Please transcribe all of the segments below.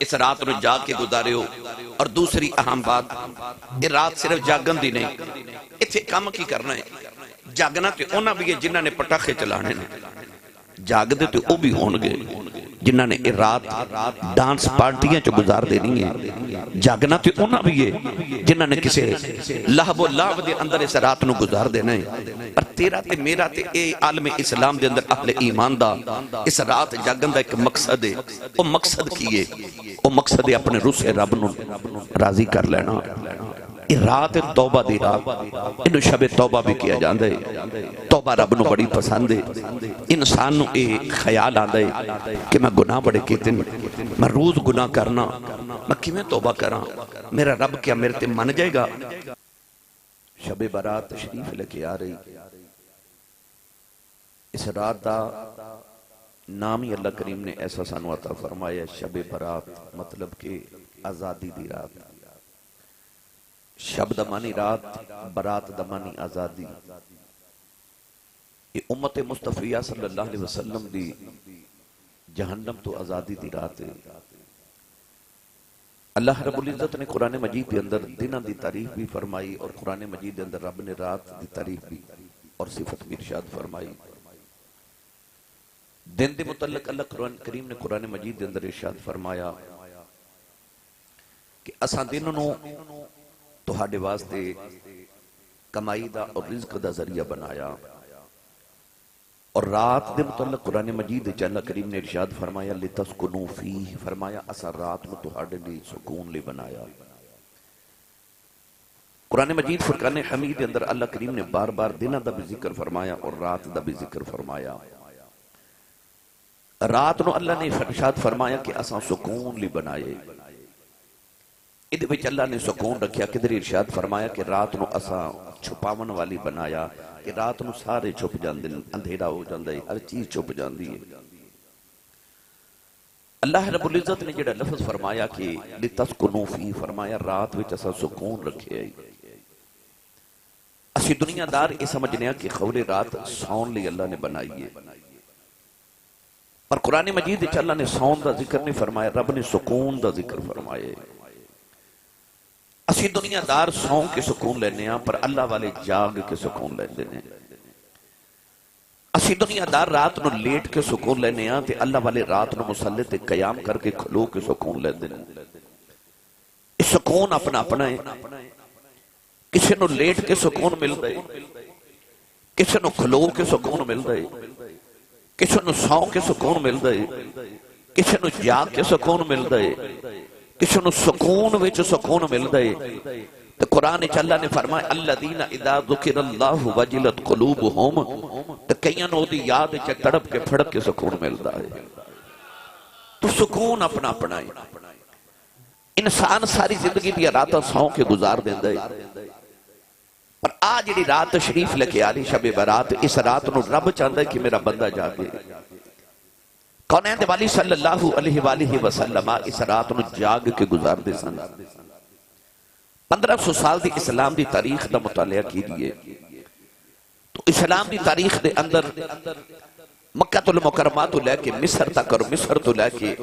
اس رات نو جاگ کے گزارے ہو. اور دوسری اہم بات، یہ رات صرف جاگن دی نہیں، اتنے کام کی کرنا ہے. جاگنا تے انہاں بھی ہے جنہاں نے پٹاخے چلانے نے، جاگ دے تے او بھی ہون گے جنہاں نے رات ڈانس پارٹیاں چو گزار دینی ہے. جاگنا تے انہاں بھی ہے جنہاں نے کسے لہب و لعب دے اندر اس رات نو گزار دینا ہے. پر تیرا تے میرا تے اے عالم اسلام دے اندر اہل ایمان دا اس رات جاگن دا ایک مقصد ہے. او مقصد کی ہے؟ او مقصد ہے اپنے روح سے رب نو راضی کر لینا. یہ رات توبہ دی رات، انہوں شب توبہ بھی کیا جاندے. توبہ رب نو بڑی پسند ہے. انسان نو اے خیال آندے کہ میں گناہ بڑے کیتے ہیں، میں روز گناہ کرنا، میں کیویں توبہ کراں، میرا رب کیا میرے تے من جائے گا؟ شب برات تشریف لے کے آ رہی. اس رات دا نام ہی اللہ کریم نے ایسا سانو عطا فرمایا، شب برات، مطلب کہ آزادی دی رات. شب دمانی رات، برات دمانی آزادی. یہ امت مصطفیہ صلی اللہ علیہ وسلم دی جہنم تو آزادی دی رات ہے. اللہ رب العزت نے قرآن مجید کے اندر دنہ دی تعریف بھی فرمائی، اور قرآن مجید کے اندر رب نے رات دی تعریف بھی اور صفت بھی ارشاد فرمائی. دن دے متعلق اللہ قرآن کریم نے قرآن مجید کے اندر ارشاد فرمایا کہ اساں دنوں تو ہاڑے واسطے کمائی دا اور رزق دا ذریعہ بنایا. اور رات دے متعلق قرآن مجید اللہ کریم نے ارشاد فرمایا لِتَسْكُنُوا فِيهِ، فرمایا اسا رات میں تو ہاڑے لی سکون لے بنایا. قرآن مجید فرقان حمید اندر اللہ کریم نے بار بار دنہ دا بھی ذکر فرمایا اور رات دا بھی ذکر فرمایا. رات نو اللہ نے ارشاد فرمایا کہ اسا سکون لی بنائے. ادھے بچ اللہ نے سکون رکھیا. کدھر ارشاد فرمایا کہ رات نو اسا چھپاون والی بنایا، کہ رات نو سارے چھپ جاندے، اندھیرا ہو جاندے، ہر چیز چھپ جاندی ہے. اللہ رب العزت نے جڑا لفظ فرمایا کہ لِتَسْكُنُوا فِيهِ، فرمایا رات وچ اسا سکون رکھے. اسی دنیا دار یہ سمجھنے کہ خول رات سون لی اللہ نے بنائی ہے. اور قرآن مجید اللہ نے سون دا ذکر نہیں فرمایا، رب نے سکون دا ذکر فرمایا. اسی دنیا دار سون کے سکون لینے ہیں، پر اللہ والے جاگ کے سکون لینے ہیں. اسی دنیا دار رات نو لیٹ کے سکون لینے ہیں، تے اللہ والے رات نو مسلط قیام کر کے کھلو کے سکون لینے ہیں. اس سکون اپنا اپنا ہے. کسی نو لیٹ کے سکون مل دے، کسی نو کھلو کے سکون مل دے، کسی نو سو کے سکون مل دے، کسی نو جاگ کے سکون مل دے، کسی نو سکون وچ سکون مل دے. تو قرآن اللہ نے فرمایا الذین اذا ذکر اللہ وجلت قلوبہم، تو کئیاں نو دی یاد چا تڑپ کے پھڑک کے سکون ملتا ہے. تو سکون اپنا اپنا ہے. انسان ساری زندگی دیا راتہ سو کے گزار دیندے، پر آج جڑی رات تشریف لے کے آلی شب برات، اس رات نو رب چاہتا ہے کہ میرا بندہ جاگے. کونین دے والی صلی اللہ علیہ وآلہ وسلم اس رات نو جاگ کے گزار دے سن. 1500 سال دی اسلام دی تاریخ دا مطالعہ کی دیئے تو اسلام دی تاریخ دے اندر مکہ المکرمہ تو لے کے مصر تک اور مصر تو لے کے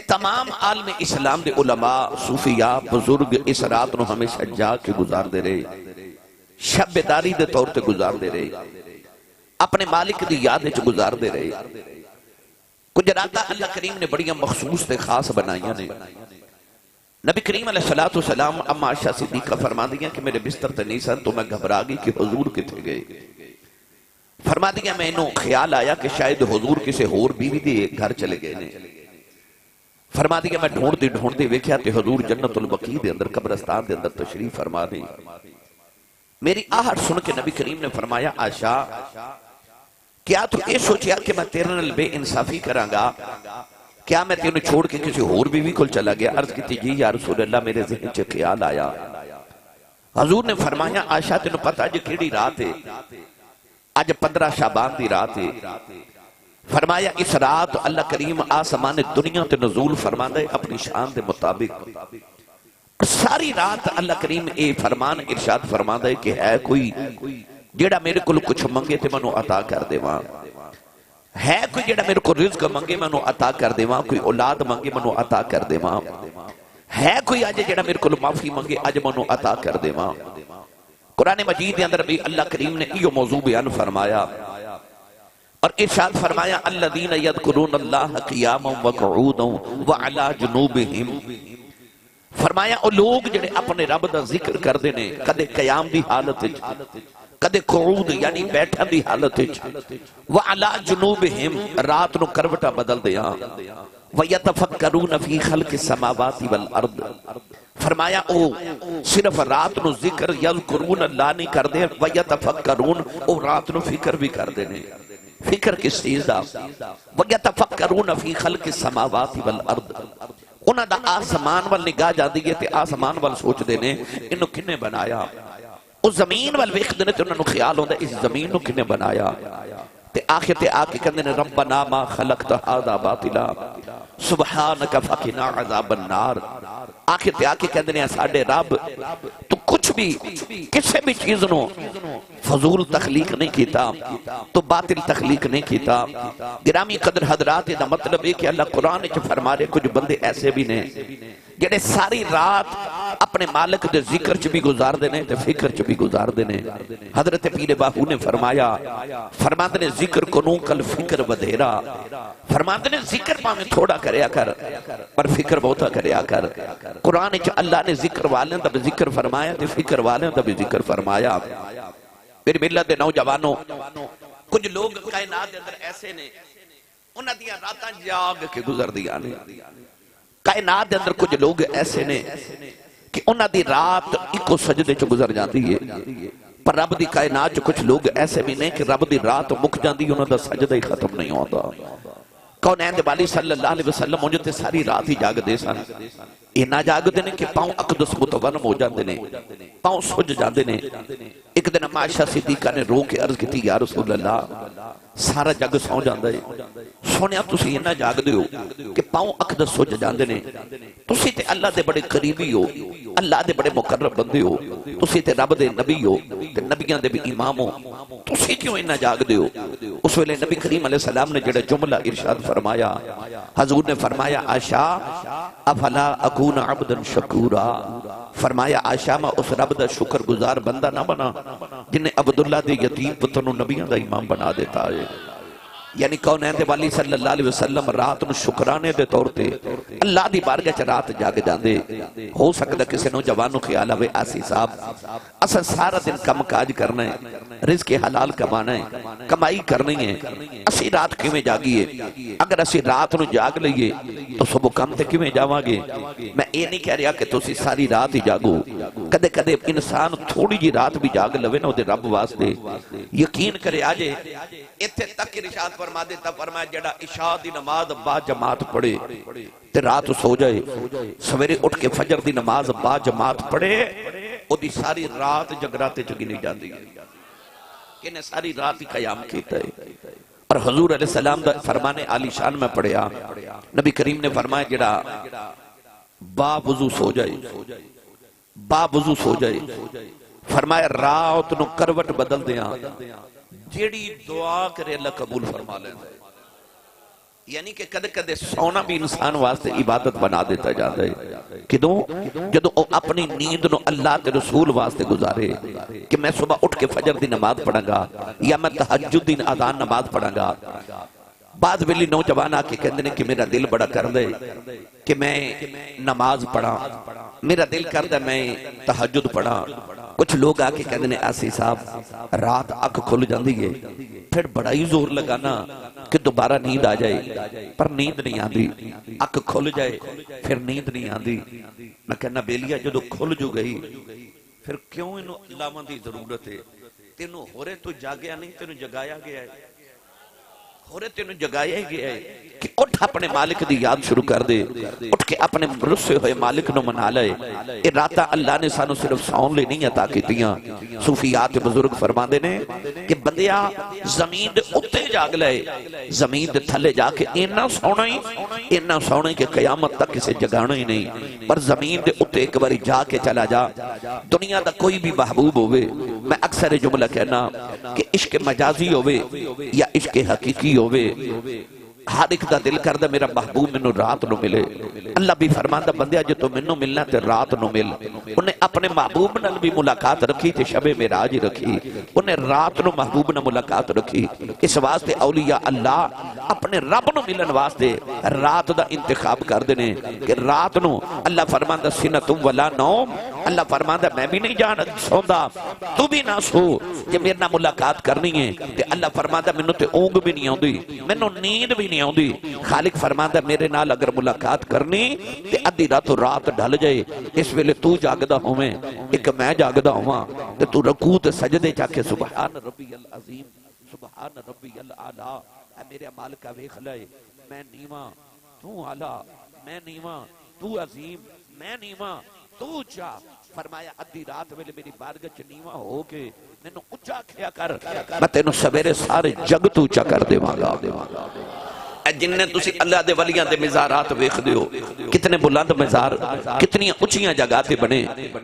تمام عالم اسلام دے علماء، صوفیاء، بزرگ اس رات نو ہمیشہ جاگ کے گزار دے رہے، شب بیداری دے طور تے گزار دے رہے، اپنے مالک دی یاد وچ گزار دے رہے. کچھ راتاں اللہ کریم نے بڑیاں مخصوص تے خاص بنائیاں نے. نبی کریم علیہ السلام اما عائشہ صدیقہ فرما دیا کہ میرے بستر تے نہیں سن تو میں گھبرا گئی کہ حضور کتنے گئے. فرما دیا میں انہوں خیال آیا کہ شاید حضور کسے ہور بیوی دے گھر چلے گئے نے. فرما دیا میں ڈھونڈ دی ویکھیا تے حضور جنت البقیع دے اندر قبرستان دے اندر تشریف فرما دی. میری آہٹ سن کے نبی کریم نے فرمایا عائشہ کیا تو یہ سوچیا کہ میں تیرے نال بے انصافی کراں گا؟ کیا میں تینوں چھوڑ کے کسی اور بیوی کو چلا گیا؟ عرض کی جی یا رسول اللہ میرے ذہن سے خیال آیا. حضور نے فرمایا عائشہ تینوں پتہ جی کیڑی رات ہے؟ آج 15 شعبان دی رات ہے. فرمایا اس رات اللہ کریم آسمان دنیا تے نزول فرما دے اپنی شان دے مطابق. ساری رات اللہ کریم اے فرمان ارشاد فرما دے کہ ہے کوئی جیڑا میرے کو کچھ منگے تے منو عطا کر دے وہاں. ہے کوئی جڑا میرے کو رزق منگے میں انہوں عطا کر دیواں، کوئی اولاد منگے میں انہوں عطا کر دیواں، ہے کوئی آج جڑا میرے کو معافی منگے اج میں انہوں عطا کر دیواں۔ قرآن مجید کے اندر بھی اللہ کریم نے یہ موضوع بیان فرمایا اور ارشاد فرمایا الذین یذکرون اللہ قیاما وقعودا وعلی جنوبہم، فرمایا او لوگ جڑے اپنے رب دا ذکر کر دینے کدے قیام دی حالت وچ، کدے قعود یعنی بیٹھا دی حالت وچ، وعلی جنوبہم رات نو کروٹا بدل دیاں، وَيَتَفَكَّرُونَ فِي خَلْقِ السَّمَاوَاتِ وَالْأَرْضِ، فرمایا او صرف رات نو ذکر یذکرون اللہ نہیں کر دے، وَيَتَفَكَّرُونَ او رات نو فکر بھی کر دینے، فکر کس چیز دا، وَيَتَفَكَّرُونَ فِي خَلْقِ السَّمَاوَاتِ وَالْأَرْضِ، انہاں دا آسمان وال نگاہ جاندی ہے تے آسمان وال سوچ دینے انہوں کنے بنایا، اس زمین وال ویکھ دینے تے انہوں نے خیال ہوندہ اس زمین نو کنے بنایا، تے آخر تے آکے کہندے نے ربنا ما خلقت هذا باطلا سبحانک فقنا عذاب النار، آخر تے آکے کہندے نے ساڈے رب تو کچھ بھی کسے بھی چیز نو فضول تخلیق نہیں کیتا، تو باطل تخلیق نہیں کیتا۔ گرامی قدر حضرات دا مطلب ہے کہ اللہ قرآن وچ فرما رہے کچھ بندے ایسے بھی نے جڑے ساری رات اپنے مالک دے ذکر چ بھی گزار دینے تے فکر چ بھی گزار دینے۔ حضرت پیر باہو نے فرمایا، فرماتے نے ذکر کنوں کل فکر ودھیرا، فرماتے نے ذکر پاہمیں تھوڑا کریا کر پر فکر بہتا کریا کر۔ قرآن وچ اللہ نے ذکر والیں تب ذکر فرمایا تے فکر والیں تب ذکر فرمایا۔ میری ملت دے نوجوانوں، کچھ لوگ کائنات دے اندر ایسے نے انہاں دیاں راتاں جاگ کے گزر دیا نے، کائنات دے اندر کچھ لوگ ایسے نے کہ انہاں دی رات ایکو سجدے چ گزر جاتی ہے، پر رب دی کائنات چ کچھ لوگ ایسے بھی نہیں کہ رب دی رات مک جاندی انہاں دا سجدہ ہی ختم نہیں ہوتا۔ کونین دے والی صلی اللہ علیہ وسلم مجھے تے ساری رات ہی جاگ دے سن، اینا جاگ دے نے کہ پاؤں اقدس متونم ہو جاندے نے، پاؤں سج جاندے نے۔ ایک دن عائشہ صدیقہ نے رو کے عرض کی یا رسول اللہ سارا جگ سو جاندہ ہے، سونیا تسی اینا جاگ دے ہو کہ پاؤں اقدس سج جاندے نے، تسی تے اللہ دے بڑے قریبی ہو، اللہ دے بڑے مقرب بندے ہو، تسی تے رب دے نبی ہو تے نبیان دے بھی امام ہو، تسی کیوں اینا جاگ دے ہو؟ اس ویلے نبی کریم علیہ السلام نے جڑا جملہ ارشاد فرمایا، حضور نے فرمایا عائشہ افلا اکون عبدا شکورا، فرمایا عائشہ میں اس رب دا شکر گزار بندہ نہ بنا جنہیں عبداللہ دے یتیم پتر نبیان دا امام بنا دیتا ہے۔ یعنی کونین دے والی صلی اللہ علیہ وسلم رات نو شکرانے دے طور تے اللہ دی بارگاہ چ رات جاگ جاندے۔ ہو سکتا کسی نوجوانوں خیال ہوئے آسی صاحب اصل سارا دن کم کاج کرنا ہے، رزق حلال کمانا ہے، کمائی کرنی ہے، اسی رات کیویں جاگیے؟ اگر اسی رات نو جاگ لئیے تو صبح کم تے کیویں جاواں گے؟ میں یہ نہیں کہہ رہا کہ تسی ساری رات ہی جاگو، کدے کدے انسان تھوڑی جی رات بھی جاگ لوے نہ دے رب واسطے، یقین کرے آجے اتھے تک ارشاد فرما دیتا، فرمایا جڑا عشاء دی نماز با جماعت پڑھے تے رات سو جائے، سویرے اٹھ کے فجر دی نماز با جماعت پڑھے، او دی ساری رات جگراتے چگی نہیں جاتی ہے کہ نے ساری رات ہی قیام کیتا ہے۔ اور حضور علیہ السلام دا فرمانے عالی شان میں پڑھیا، نبی کریم نے فرمایا جڑا با وضو سو جائے، با وضو سو جائے، فرمایا رات نو کروٹ بدل دیاں، جیڑی دعا کرے اللہ قبول فرما لیتا ہے۔ یعنی کہ کدے کدے سونا بھی انسان واسطے عبادت بنا دیتا جاتا ہے، کدوں جدو اپنی نیند نو اللہ تے رسول واسطے گزارے کہ میں صبح اٹھ کے فجر دی نماز پڑھاں گا یا میں تہجد دی اذان نماز پڑھاں گا۔ بعض ویلی نوجوان آ کے کہندے نے کہ میرا دل بڑا کر دے کہ میں نماز پڑھا، میرا دل کر دے میں تہجد پڑھا۔ کچھ لوگ آ کے کہندے نے آسی صاحب رات اکھ کھل جاندی ہے، پھر بڑا ہی زور لگانا کہ دوبارہ نیند آ جائے، پر نیند نہیں آندی، اکھ کھل جائے پھر نیند نہیں آندی۔ میں کہنا بیلیا جدو کھل جو گئی پھر کیوں انہوں علامہ دی ضرورت ہے؟ تینوں ہورے تو جاگیا نہیں، تینوں جگایا گیا ہے، ہورے تینوں جگایا گیا ہے کہ اٹھ اپنے مالک دی یاد شروع کر دے، اٹھ کے اپنے رسے ہوئے مالک نو منا لے۔ اے راتاں اللہ نے سانو صرف سون لے نہیں عطا کیتیاں۔ صوفیات بزرگ فرماندے نے کہ بندیا زمین دے اتے جاگ لے، زمین دے تھلے جا کے اینا سونا ہی کہ قیامت تک کسے جگانا ہی نہیں، پر زمین دے اتے ایک باری جا کے چلا جا۔ دنیا دا کوئی بھی محبوب ہوئے، میں اکثر جملہ کہنا کہ عشق مجازی ہوئے یا عشق حقیقی ہوئے، ہر ایک دا دل کردہ میرا محبوب منو رات نو ملے۔ اللہ بھی فرماندہ بندیا جو تو منو ملنا تے رات نو مل۔ انہیں اپنے محبوب نال بھی ملاقات رکھی تے شب معراج رکھی، انہیں رات نو محبوب نال ملاقات رکھی۔ اس واسطے اولیاء اللہ اپنے رب نو ملن واسطے رات دا انتخاب کر دینے کہ رات نو اللہ فرماندہ سنتم ولا نوم، اللہ فرماندہ میں بھی نہیں جان سوندا تو بھی نہ سو کہ میرے نہ ملاقات کرنی ہے، تے اللہ فرماندہ منو تے اونگ بھی نہیں آؤں دی، منو نیند بھی نہیں آؤں دی۔ خالق فرماندہ میرے نال اگر ملاقات کرنی تے ادھی رات ڈھل جائے، اس ویلے تو جاگدہ ہوئے ایک میں جاگدہ ہوا تے تو رکوع تے سجدے جا کے سبحان ربی العظیم سبحان ربی العالی، اے میرے مالکہ ویکھ لے میں نیواں تو اعلیٰ، میں نیواں تو عظیم، میں نیواں تو اچھا۔ فرمایا ادھی رات ویلے میری بارگاہ چ نیواں ہو کے مینوں اچھا کھیا کر، میں تینوں سویرے سارے جگ تو اچھا کر دیواں گا۔ اے جنہیں تسی اللہ دے ولیاں دے مزارات ویکھ دیو، کتنے بلند مزار، کتنی اونچیاں جگاتے بنے۔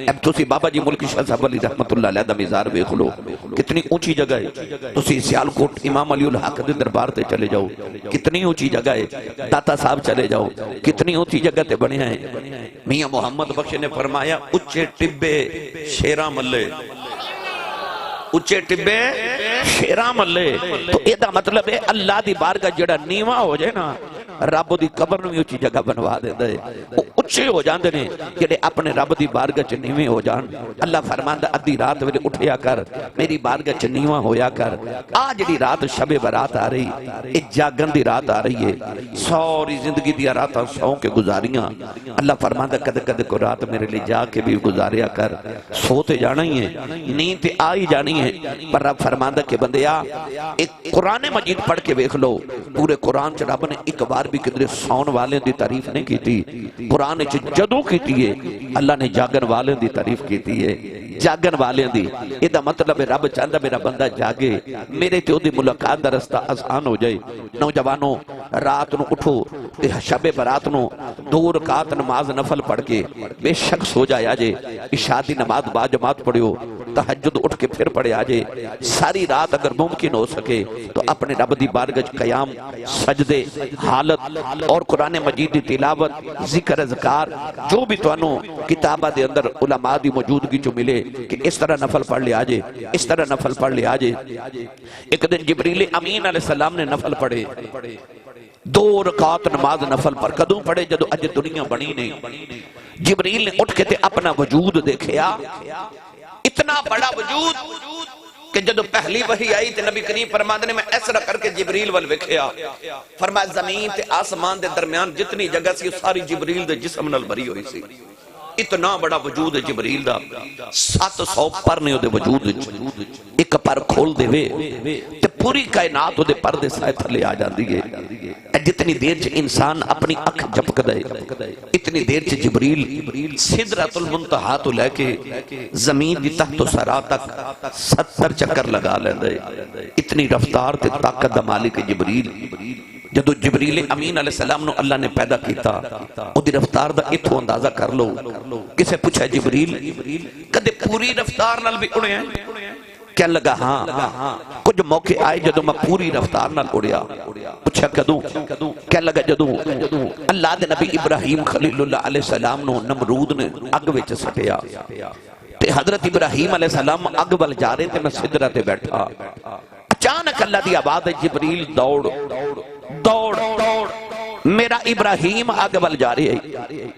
اب تسی بابا جی ملکی شاہ صاحب علی رحمت اللہ علیہ دا مزار ویکھ لو، کتنی اونچی جگہ ہے۔ تسی سیالکوٹ امام علی الحق دے دربار تے چلے جاؤ، کتنی اونچی جگہ ہے۔ داتا صاحب چلے جاؤ، کتنی اونچی جگہ تے بنے ہیں۔ میاں محمد بخش نے فرمایا اچھے ٹبے شیراں ملے، اچھے ٹبے شیراں ملے، تو ایدہ مطلب ہے اللہ دی بارگاہ جڑا نیواں ہو جائے نا، رب دی قبر میں اچھی جگہ بنوا دیتا ہے، وہ اچھے ہو جاندے نے جڑے اپنے رب دی بارگاہ چ نیویں ہو جان۔ اللہ فرماندہ ادھی رات ویلے اٹھیا کر، میری بارگاہ چ نیواں ہویا کر۔ آج جڑی رات شب برات آ رہی، ایک جاگن دی رات آ رہی ہے، سوری زندگی دی راتاں سو کے گزاریاں۔ اللہ فرماندہ کد کد کو رات میرے لئے جا کے بھی گزاریا کر، سوتے جانا ہی ہے، نیند تے آئی جانی ہے۔ پر رب فرماندہ کہ بندیا ایک قرآن مجید پڑھ کے ویکھ لو، پورے قرآن چ رب نے ایک بار بھی کدھر سون والے دی تعریف نہیں کی تھی۔ قرآن چ جدو کی ہے اللہ نے جاگن والے دی تعریف کی ہے، جاگن والے دی۔ یہ مطلب ہے رب چاہتا میرا بندہ جاگے، میرے تے دی ملاقات دا رستہ آسان ہو جائے۔ نوجوانوں رات نو اٹھو، شب برات نو 2 رکعت نماز نفل پڑھ کے بے شک سو جائے آجے، عشاء دی نماز با جماعت پڑھو، تہجد اٹھ کے پھر پڑھے آجے۔ ساری رات اگر ممکن ہو سکے تو اپنے رب دی بارگاہ قیام، سجدے، حالت اور قرآن مجید دی تلاوت، ذکر اذکار، جو بھی تو انہوں کتابہ دے اندر علماء دی موجودگی جو ملے کہ اس طرح نفل پڑھ لے آجے، اس طرح نفل پڑھ لے آجے۔ ایک دن جبریل امین علیہ السلام نے نفل پڑھے، 2 رکعت نماز نفل پر کدوں پڑھے جدو اج دنیا بنی نہیں۔ جبریل نے اٹھ کے تے اپنا وجود دیکھیا، اتنا بڑا وجود کہ جدو پہلی وحی آئی تے نبی کریم فرماندے نے میں ایسا کر کے جبریل وال وکھیا، فرمایا زمین تے آسمان دے درمیان جتنی جگہ سی ساری جبریل دے جسم نال بھری ہوئی سی۔ اتنا بڑا وجود ہے جبریل دا، 700 پر نے دے وجود، ایک پر کھول دے وے تے پوری کائنات دے پردے سائے تھلے آ جاندی ہے۔ جتنی دیر چ انسان اپنی اکھ جھپک دے، اتنی دیر چ جبریل سدرۃ المنتہا تو لے کے زمین دی تحت و سرا تک 70 چکر لگا لیندے۔ اتنی رفتار تے طاقت دا مالک جبریل۔ جدو جبریل امین علیہ السلام نو اللہ نے پیدا کیتا، او دی رفتار دا اتھو اندازہ کر لو۔ کسے پوچھا جبریل کدے پوری رفتار نال بھی اڑے ہیں؟ کیا لگا ہاں کچھ موقع آئے جدو میں پوری رفتار نال اڑیا۔ پوچھا کدوں؟ کیا لگا جدو اللہ دے نبی ابراہیم خلیل اللہ علیہ السلام نو نمرود نے اگ وچ سٹیا تے حضرت ابراہیم علیہ السلام اگ ول جا رہے تے میں سدرہ تے بیٹھا، اچانک اللہ دی آواز ہے جبریل دوڑ دوڑ میرا ابراہیم اگ ول جا رہے ہیں۔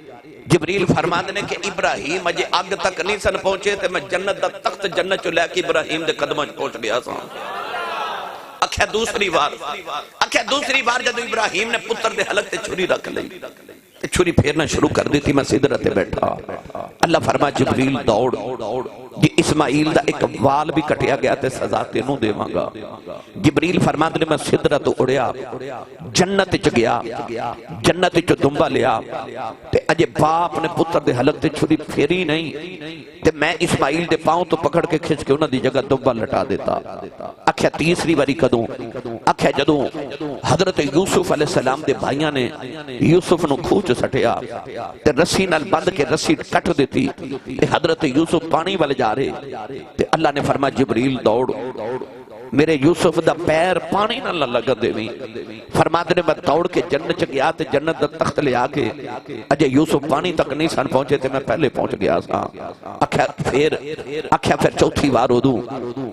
جبریل فرماندے نے کہ ابراہیم اجے اگ تک نہیں سن پہنچے تے میں جنت دا تخت جنت چو لے کے ابراہیم دے قدماں پہنچ گیا سا۔ اکھے دوسری بار جدو ابراہیم نے پتر دے حلق تے چھری رکھ لئی چھری پھیرنا شروع کر دی تھی، میں سدرت بیٹھا، اللہ فرما جبریل دوڑ، یہ اسماعیل دا ایک وال بھی کٹیا گیا تے سزا تینوں دے مانگا۔ جبریل فرماتے نے میں سدرت اڑیا، جنت چ گیا، جنت چ دنبا لیا تے اجے باپ نے پتر دے حلق تے چھری پھیری نہیں تے میں اسماعیل دے پاؤں تو پکڑ کے کھچ کے انہاں دی جگہ دنبا لٹا دیتا۔ آکھیا تیسری باری کدوں؟ آکھیا جدوں حضرت یوسف علیہ السلام دے بھائیاں نے یوسف نو کھوچ سٹیا تے رسی نال بند کے رسی کٹ دیتی تے حضرت یوسف پانی والے جا رہے تے اللہ نے فرمایا جبریل دوڑ، میرے یوسف دا پیر پانی نہ لگا دیویں۔ فرماتے نے میں دوڑ کے جنت چ گیا تے جنت دا تخت لے آ کے اجے یوسف پانی تک نہیں سن پہنچے تے میں پہلے پہنچ گیا سا۔ آکھیا پھر چوتھی وار اودوں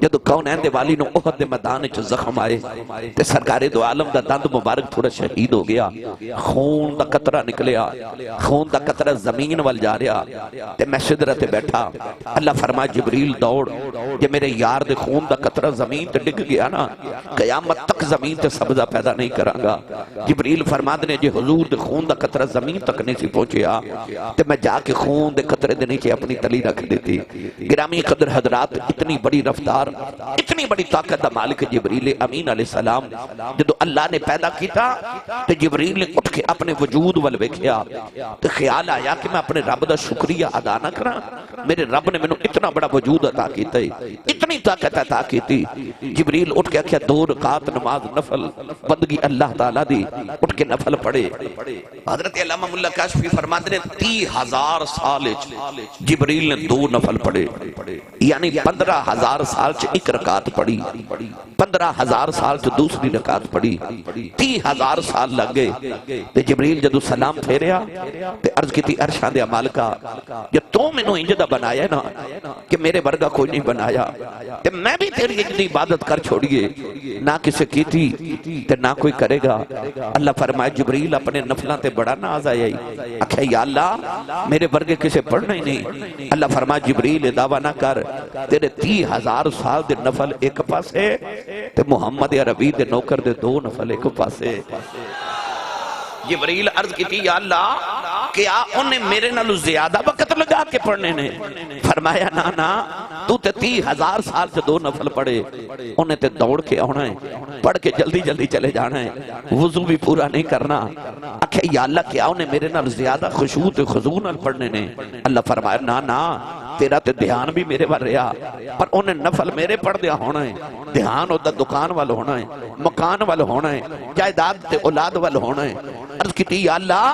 جدو کونین دے والی نو احد دے میدان وچ زخم آئے تے سرکار دو عالم دا دند مبارک تھوڑا شہید ہو گیا، خون دا قطرہ نکلیا، خون دا قطرہ زمین وال جا رہا تے میں سدرت بیٹھا۔ اللہ فرمایا جبریل دوڑ، جے میرے یار دے خون دا قطرہ زمین تے ڈگ گیا نا قیامت تک زمین تے سبزہ پیدا نہیں کروں گا۔ جبریل فرماتے نے جے حضور دے خون دا قطرہ زمین تک نہیں سی پہنچیا تے میں جا کے خون دے قطرے دے نیچے اپنی تلی رکھ دیتی۔ گرامی قدر حضرات، اتنی بڑی رفتار، اتنی بڑی طاقت دا مالک جبریل امین علیہ السلام جدو اللہ نے پیدا کیتا تے جبریل نے اٹھ کے اپنے وجود وال ویکھیا تے خیال آیا کہ میں اپنے رب دا شکریہ ادا نہ کراں، میرے رب نے مینوں اتنا بڑا وجود عطا کیتا ہے، اتنی طاقت عطا کیتی۔ جبریل اٹھ کے کیا 2 رکعت نماز نفل بندگی اللہ تعالیٰ دی، اٹھ کے نفل پڑھے۔ حضرت علامہ ملا کاشفی فرماتے ہیں 30,000 سال جبریل نے 2 نفل پڑھے، یعنی 15,000 سال چ 1 رکعت پڑھی، 15,000 سال چ دوسری رکعت پڑھی، 30,000 سال لگ گئے۔ تے جبریل جدو سلام پھیریا تے عرض کی تھی عرشاں دے مالکا جو تو مینوں انج دا بنایا نا کہ میرے ورگا کوئی نہیں بنایا تے میں بھی تیری اتنی عبادت کر چھوڑیے، نہ کسے کی تھی تے نہ کوئی کرے گا۔ اللہ فرمائے جبریل اپنے نفلاں تے بڑا ناز آیا ہی، آکھا یا اللہ میرے ورگے کسے پڑھنا ہی نہیں۔ اللہ فرمائے جبریل دعویٰ نہ کر، تیرے 30,000 سال دے نفل ایک پاسے تے محمد عربی دے نوکر دے 2 نفل ایک پاسے۔ جبریل عرض کی تھی یا اللہ کیا انہیں میرے نالو زیادہ وقت لگا کے پڑھنے نے؟ فرمایا نا تو تے 30,000 سال سے 2 نفل پڑھے، انہیں تے دوڑ کے آنا ہے، پڑھ کے جلدی جلدی چلے جانا ہے، وضو بھی پورا نہیں کرنا۔ آکھے یا اللہ کیا انہیں میرے نال زیادہ خشوع تے خضوع نال پڑھنے نے؟ اللہ فرمایا نا تیرا تے دھیان بھی میرے وال رہا، پر انہیں نفل میرے پڑھ دیا ہونا ہے، دھیان ہوتا دکان وال ہونا ہے، مکان وال ہونا ہے، جائیداد تے اولاد وال ہونا ہے۔ عرض کی تھی یا اللہ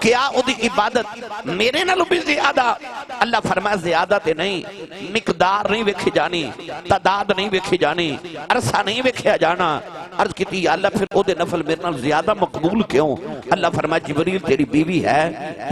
کیا او دی عبادت میرے نالوں بھی زیادہ؟ اللہ فرمایا زیادہ تے نہیں، مقدار نہیں ویکھی جانی، تعداد نہیں ویکھی جانی، عرصہ نہیں ویکھیا جانا۔ عرض کی تھی یا اللہ پھر او دے نفل میرے نال زیادہ مقبول کیوں؟ اللہ فرمایا جبریل تیری بیوی ہے؟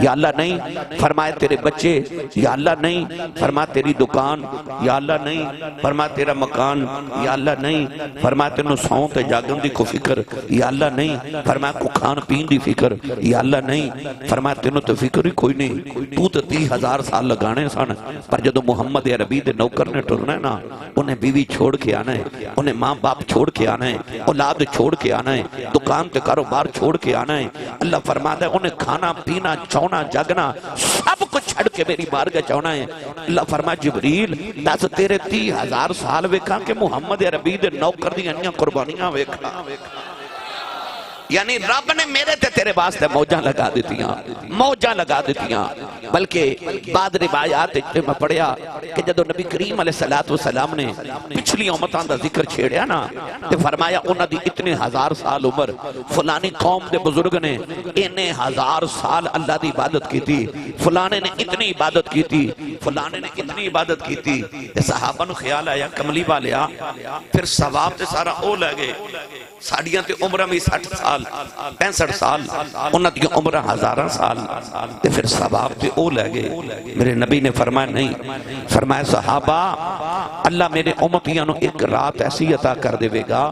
یا اللہ نہیں۔ فرمایا تیرے بچے؟ یا اللہ نہیں۔ فرمایا تیری دکان؟ یا اللہ نہیں۔ فرمایا تیرا مکان؟ یا اللہ نہیں۔ فرمایا تینوں سون تے جاگن دی کو فکر؟ یا اللہ نہیں۔ فرمایا کو کھان پین دی فکر؟ یا اللہ نہیں۔ فرمایا تینوں تو فکر ہی کوئی نہیں، تو 30,000 سال لگانے سن، پر جدو محمد عربی دے نوکر نے ٹرنا ہے نا، انہیں بیوی چھوڑ کے آنا ہے، انہیں ماں باپ چھوڑ کے آنا ہے، اولاد چھوڑ کے آنا ہے، دکان تے کاروبار چھوڑ کے آنا ہے۔ اللہ فرماتا ہے انہیں کھانا پینا چونا جاگنا سب کچھ چھڑ کے میری بارگاہ چونا ہے۔ اللہ فرمایا جبریل دس تیرے 30,000 سال ویکھاں کہ محمد عربی دے نوکر دی انیاں قربانیاں ویکھاں؟ یعنی رب نے میرے تے تیرے واسطے موجاں لگا دیتیاں، موجاں لگا دیتیاں۔ بلکہ بعد روایات میں پڑھیا کہ جدو نبی کریم علیہ السلام نے پچھلی امتاں دا ذکر چھیڑیا نا تے فرمایا انہاں دی اتنے 1000 سال عمر، فلانی قوم دے بزرگ نے انہیں 1000 سال اللہ دی عبادت کی تھی، فلانے نے اتنی عبادت کی تھی، فلانے نے اتنی عبادت کی تھی۔ صحابہ نو خیال آیا کملی والیا پھر ثواب تے سارا او لے گئے، ساڑیاں تے عمرہ میں 60 سال 65 سال، انہاں دی عمرہ 1000 سال، تے پھر ثواب تے او لے گئے۔ میرے نبی نے فرمایا نہیں، فرمایا صحابہ اللہ میرے امتیاں نو ایک رات ایسی عطا کر دے گا،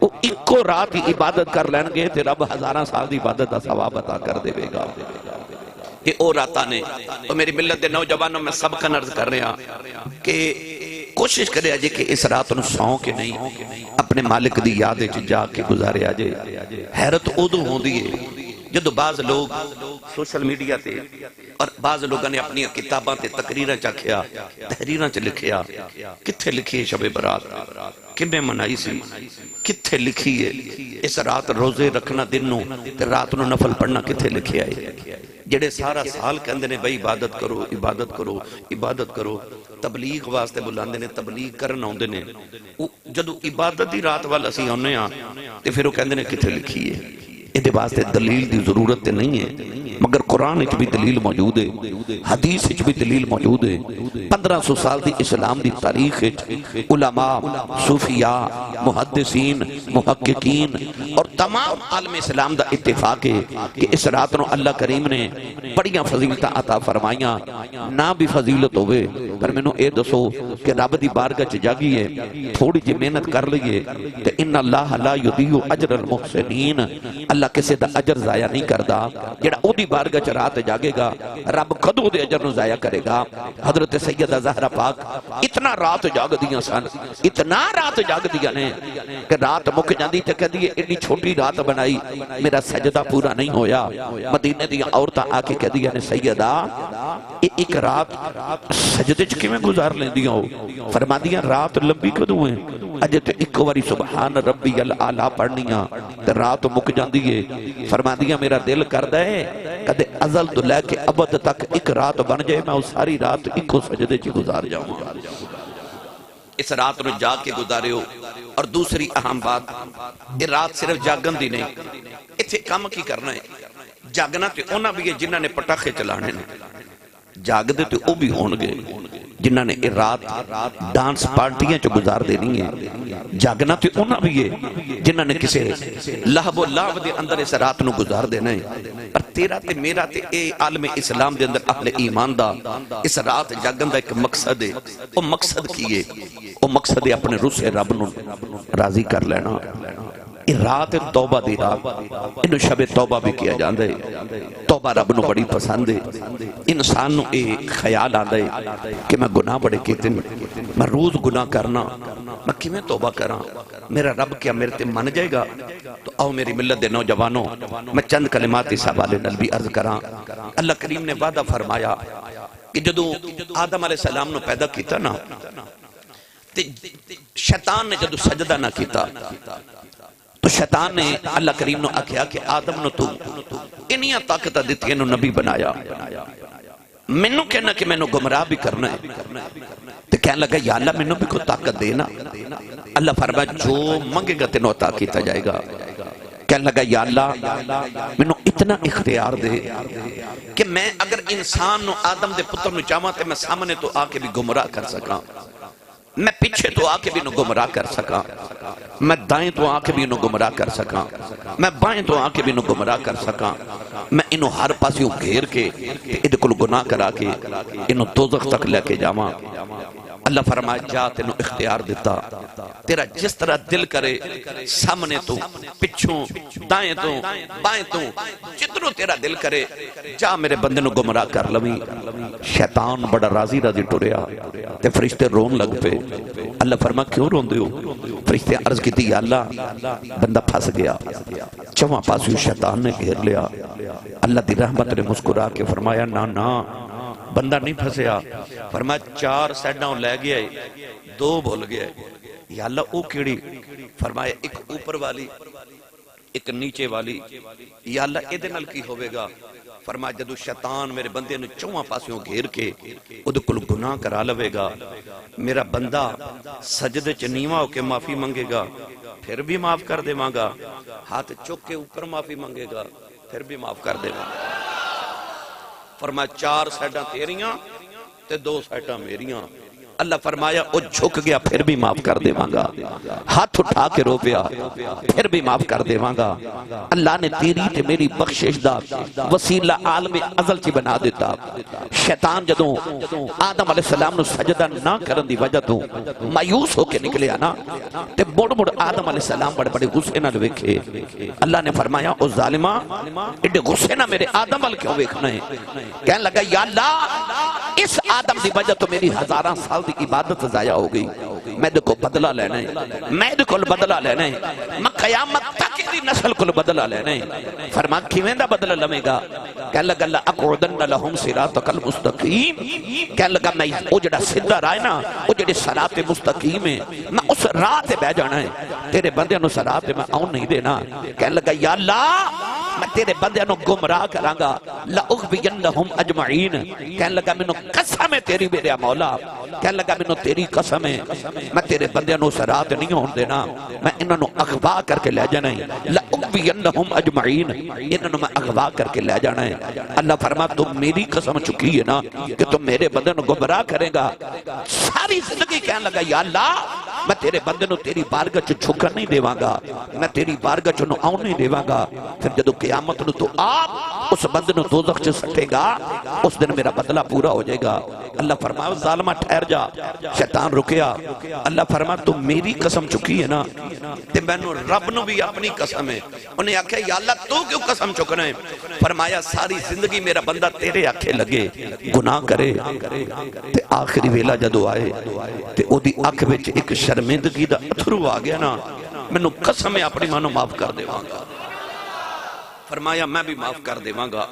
وہ ایکو رات ہی عبادت کر لین گے تے رب 1000 سال دی عبادت دا ثواب عطا کر دے گا۔ یہ او راتا نے تو میری ملت دے نوجوانوں میں سب کا نرز کر رہا کہ کوشش کرے آجے کہ اس رات نو سوں کے نہیں اپنے مالک دی یاد جا کے گزارے آجے۔ حیرت ادو ہوں دیئے جدو بعض لوگ سوشل میڈیا تے اور بعض لوگوں نے اپنی کتاباں تے تقریراں چکھیا تحریراں چ لکھیا کتھے لکھی شب برات کنے منائی سی کتھے لکھی ہے اس رات روزے رکھنا دن نو تے رات نو نفل پڑھنا کتھے لکھیا ہے جڑے سارا سال کہندے نے بھائی عبادت کرو عبادت کرو عبادت کرو تبلیغ واسطے بلاندے نے تبلیغ کرن آوندے نے جدو عبادت دی رات وال اسی آنے ہاں تے پھر وہ کہندے نے کتھے لکھی ہے یہ واسطے دلیل دی ضرورت نہیں ہے مگر قرآن اچ بھی دلیل موجود ہے حدیث اچ بھی دلیل موجود ہے 1500 سال دی اسلام دی تاریخ علماء صوفیاء محدثین محققین اور تمام عالم اسلام دا اتفاق ہے کہ اس رات نو اللہ کریم نے بڑیاں فضیلتاں عطا فرمائیاں نہ بھی فضیلت ہوئے پر میں نو اے دسو کہ رب دی بارگاہ چ جاگی ہے تھوڑی جی محنت کر لئیے کہ ان اللہ لا یضیع اجر المحسنین اللہ کسی دا اجر ضائع نہیں کردا جڑا او دی بارگاہ چ رات جاگے گا رب کدو دے اجر نو ضائع کرے گا حضرت سیدہ زہرا پاک اتنا رات جاگ دیاں سن اتنا رات جاگ دیاں نے کہ رات مک جاندی تے کہدی اتنی چھوٹی رات بنائی میرا سجدہ پورا نہیں ہویا مدینے دی عورتاں آ کے کہدیاں نے سیدہ ایک رات سجدے چ کیویں گزار لیندیاں ہو فرماندیاں رات لمبی کدوں ہے اجے تے ایک واری سبحان ربی الاعلی پڑھنیاں تے رات مک جاندی ہے فرماندیاں میرا دل کردا ہے کدے ازل تو لے کے ابد تک ایک رات بن جائے میں اس ساری رات ایک سجدے چ گزار جاؤں اس رات نو جا کے گزارے ہو اور دوسری اہم بات یہ رات صرف جاگن دی نہیں ایتھے کام کی کرنا ہے جاگنا تے انہاں بھی جنہاں نے پٹاخے چلانے نے جاگ دے تے او بھی ہون گے جنہاں نے رات ڈانس پارٹیاں چ گزار دینی ہے جاگنا تے انہاں بھی ہے جنہاں نے کسے لہب و لاو دے اندر اس رات نو گزار دینا ہے پر تیرا تے میرا تے اے عالم اسلام دے اندر اہل ایمان دا اس رات جاگن دا ایک مقصد ہے او مقصد کی ہے او مقصد ہے اپنے روح سے رب نو راضی کر لینا یہ رات توبہ دی رات انہوں شب توبہ بھی کیا جاندے توبہ رب نو بڑی پسند ہے انسان نو ایک خیال آندے کہ میں گناہ بڑے کیتے میں روز گناہ کرنا میں کی میں توبہ کراں میرا رب کیا میرے تے من جائے گا تو آؤ میری ملت دے نوجوانوں میں چند کلمات اس حوالے نال بھی عرض کراں اللہ کریم نے وعدہ فرمایا کہ جدو آدم علیہ السلام نو پیدا کیتا نا شیطان نے جدو سجدہ نہ کیتا تو شیطان نے اللہ کریم نو آکھیا کہ آدم نو تو انہیاں طاقتہ دیتی انہوں نبی بنایا منو کہنا کہ منو گمراہ بھی کرنا ہے تو کہنے لگا یا اللہ منو بھی کوئی طاقت دینا اللہ فرمایا جو منگے گا تینوں عطا کیتا جائے گا کہنے لگا یا اللہ منو اتنا اختیار دے کہ میں اگر انسان نو آدم دے پتر نو چاہواں تے میں سامنے تو آ کے بھی گمراہ کر سکاں میں پیچھے تو آ کے بھی انہوں گمراہ کر سکاں میں دائیں تو آ کے بھی انہوں گمراہ کر سکاں میں بائیں تو آ کے بھی انہوں گمراہ کر سکاں میں انہوں ہر پاسیوں گھیر کے ادھے کل گناہ کرا کے انہوں دوزخ تک لے کے جاواں اللہ فرمائے جا تینوں اختیار دیتا تیرا جس طرح دل کرے سامنے تو پچھوں دائیں تو بائیں تو جتنوں تیرا دل کرے جا میرے بندے نو گمراہ کر لویں شیطان بڑا راضی راضی ٹریا تے فرشتے رون لگ پے اللہ فرما کیوں رون دے ہو فرشتے عرض کی تھی یا اللہ بندہ پھنس گیا چواں پاسیوں شیطان نے گھیر لیا اللہ دی رحمت نے مسکرا کے فرمایا نا بندہ نہیں پھنسیا فرمایا 4 سیڈاں لے گیا ہے 2 بھول گیا ہے یا اللہ او کیڑی فرمایا ایک اوپر والی ایک نیچے والی یا اللہ ادھے نال کی ہوئے گا فرمایا جدو شیطان میرے بندے نے 4 پاسیوں گھیر کے ادھے کل گناہ کرا لوے گا میرا بندہ سجدے چ نیواں ہو کے معافی منگے گا پھر بھی معاف کر دے مانگا ہاتھ چک کے اوپر معافی منگے گا پھر بھی معاف کر دے مانگا فرمایا 4 سیڈاں تیریاں تے 2 سیڈاں میریاں اللہ فرمایا او جھک گیا پھر بھی معاف کر دے مانگا ہاتھ اٹھا کے رو پیا پھر بھی معاف کر دے مانگا اللہ نے تیری تے میری بخشش دا وسیلہ عالم ازل چی بنا دیتا شیطان جدوں آدم علیہ السلام نو سجدہ نہ کرن دی وجہ تو مایوس ہو کے نکلے آنا تے مڑ آدم علیہ السلام بڑے بڑے غصے نہ ویکھے اللہ نے فرمایا او ظالمہ ایڈے غصے نہ میرے آدم وال کیوں ویکھنا ہے کہنے لگا یا اللہ اس آدم دی وجہ تو میری 1000 سال عبادت ضائع ہو گئی میں کو بدلہ لینا ہے میں کو بدلہ لینا ہے قیامت تک دی نسل کو بدلہ لینے فرما کیویں دا بدلہ لمے گا کہنے لگا لَأَقْعُدَنَّ لَهُمْ صِرَاطَكَ الْمُسْتَقِيمِ کہنے لگا میں وہ جڑا سدھا راہ نا وہ جڑے صراط مستقیم ہے میں اس راہ تے بہ جانا ہے تیرے بندے نو صراط میں آن نہیں دینا کہنے لگا یا اللہ میں تیرے بندے نو گمراہ کراں گا لَأُغْوِيَنَّهُمْ أَجْمَعِينَ کہنے لگا مینوں قسم ہے تیری میرے مولا کہنے لگا مینوں تیری قسم ہے میں تیرے بندے نو صراط نہیں ہون دینا میں انہاں نو اغوا کر کے لے جانا ہے لَأُغْوِيَنَّهُمْ أَجْمَعِينَ انہاں نو میں اغوا کر کے لے جانا ہے اللہ فرما تم میری قسم چکی ہے نا کہ تم میرے بندے نو گمراہ کرے گا ساری زندگی کہنے لگا یا اللہ میں تیرے بندے نو تیری بارگاہ چ جھکن نہیں دیواں گا میں تیری بارگاہ چ نو آن نہیں دیواں گا پھر جدو قیامت نو تو آپ اس بندے نو دوزخ چ سٹے گا اس دن میرا بدلہ پورا ہو جائے گا اللہ فرمایا ظالمہ ٹھہر جا شیطان رکیا اللہ فرما تم میری قسم چکی ہے نا تے مینو رب نو بھی اپنی قسم ہے انہیں آکھا یا اللہ تو کیوں قسم چکنا ہے فرمایا ساری زندگی میرا بندہ تیرے آنکھیں لگے گناہ کرے تے آخری ویلا جدو آئے تے او دی آنکھ وچ ایک شرمندگی دا اتھرو آ گیا نا مینو قسم ہے اپنی مانو معاف کر دے گا فرمایا میں بھی معاف کر دے گا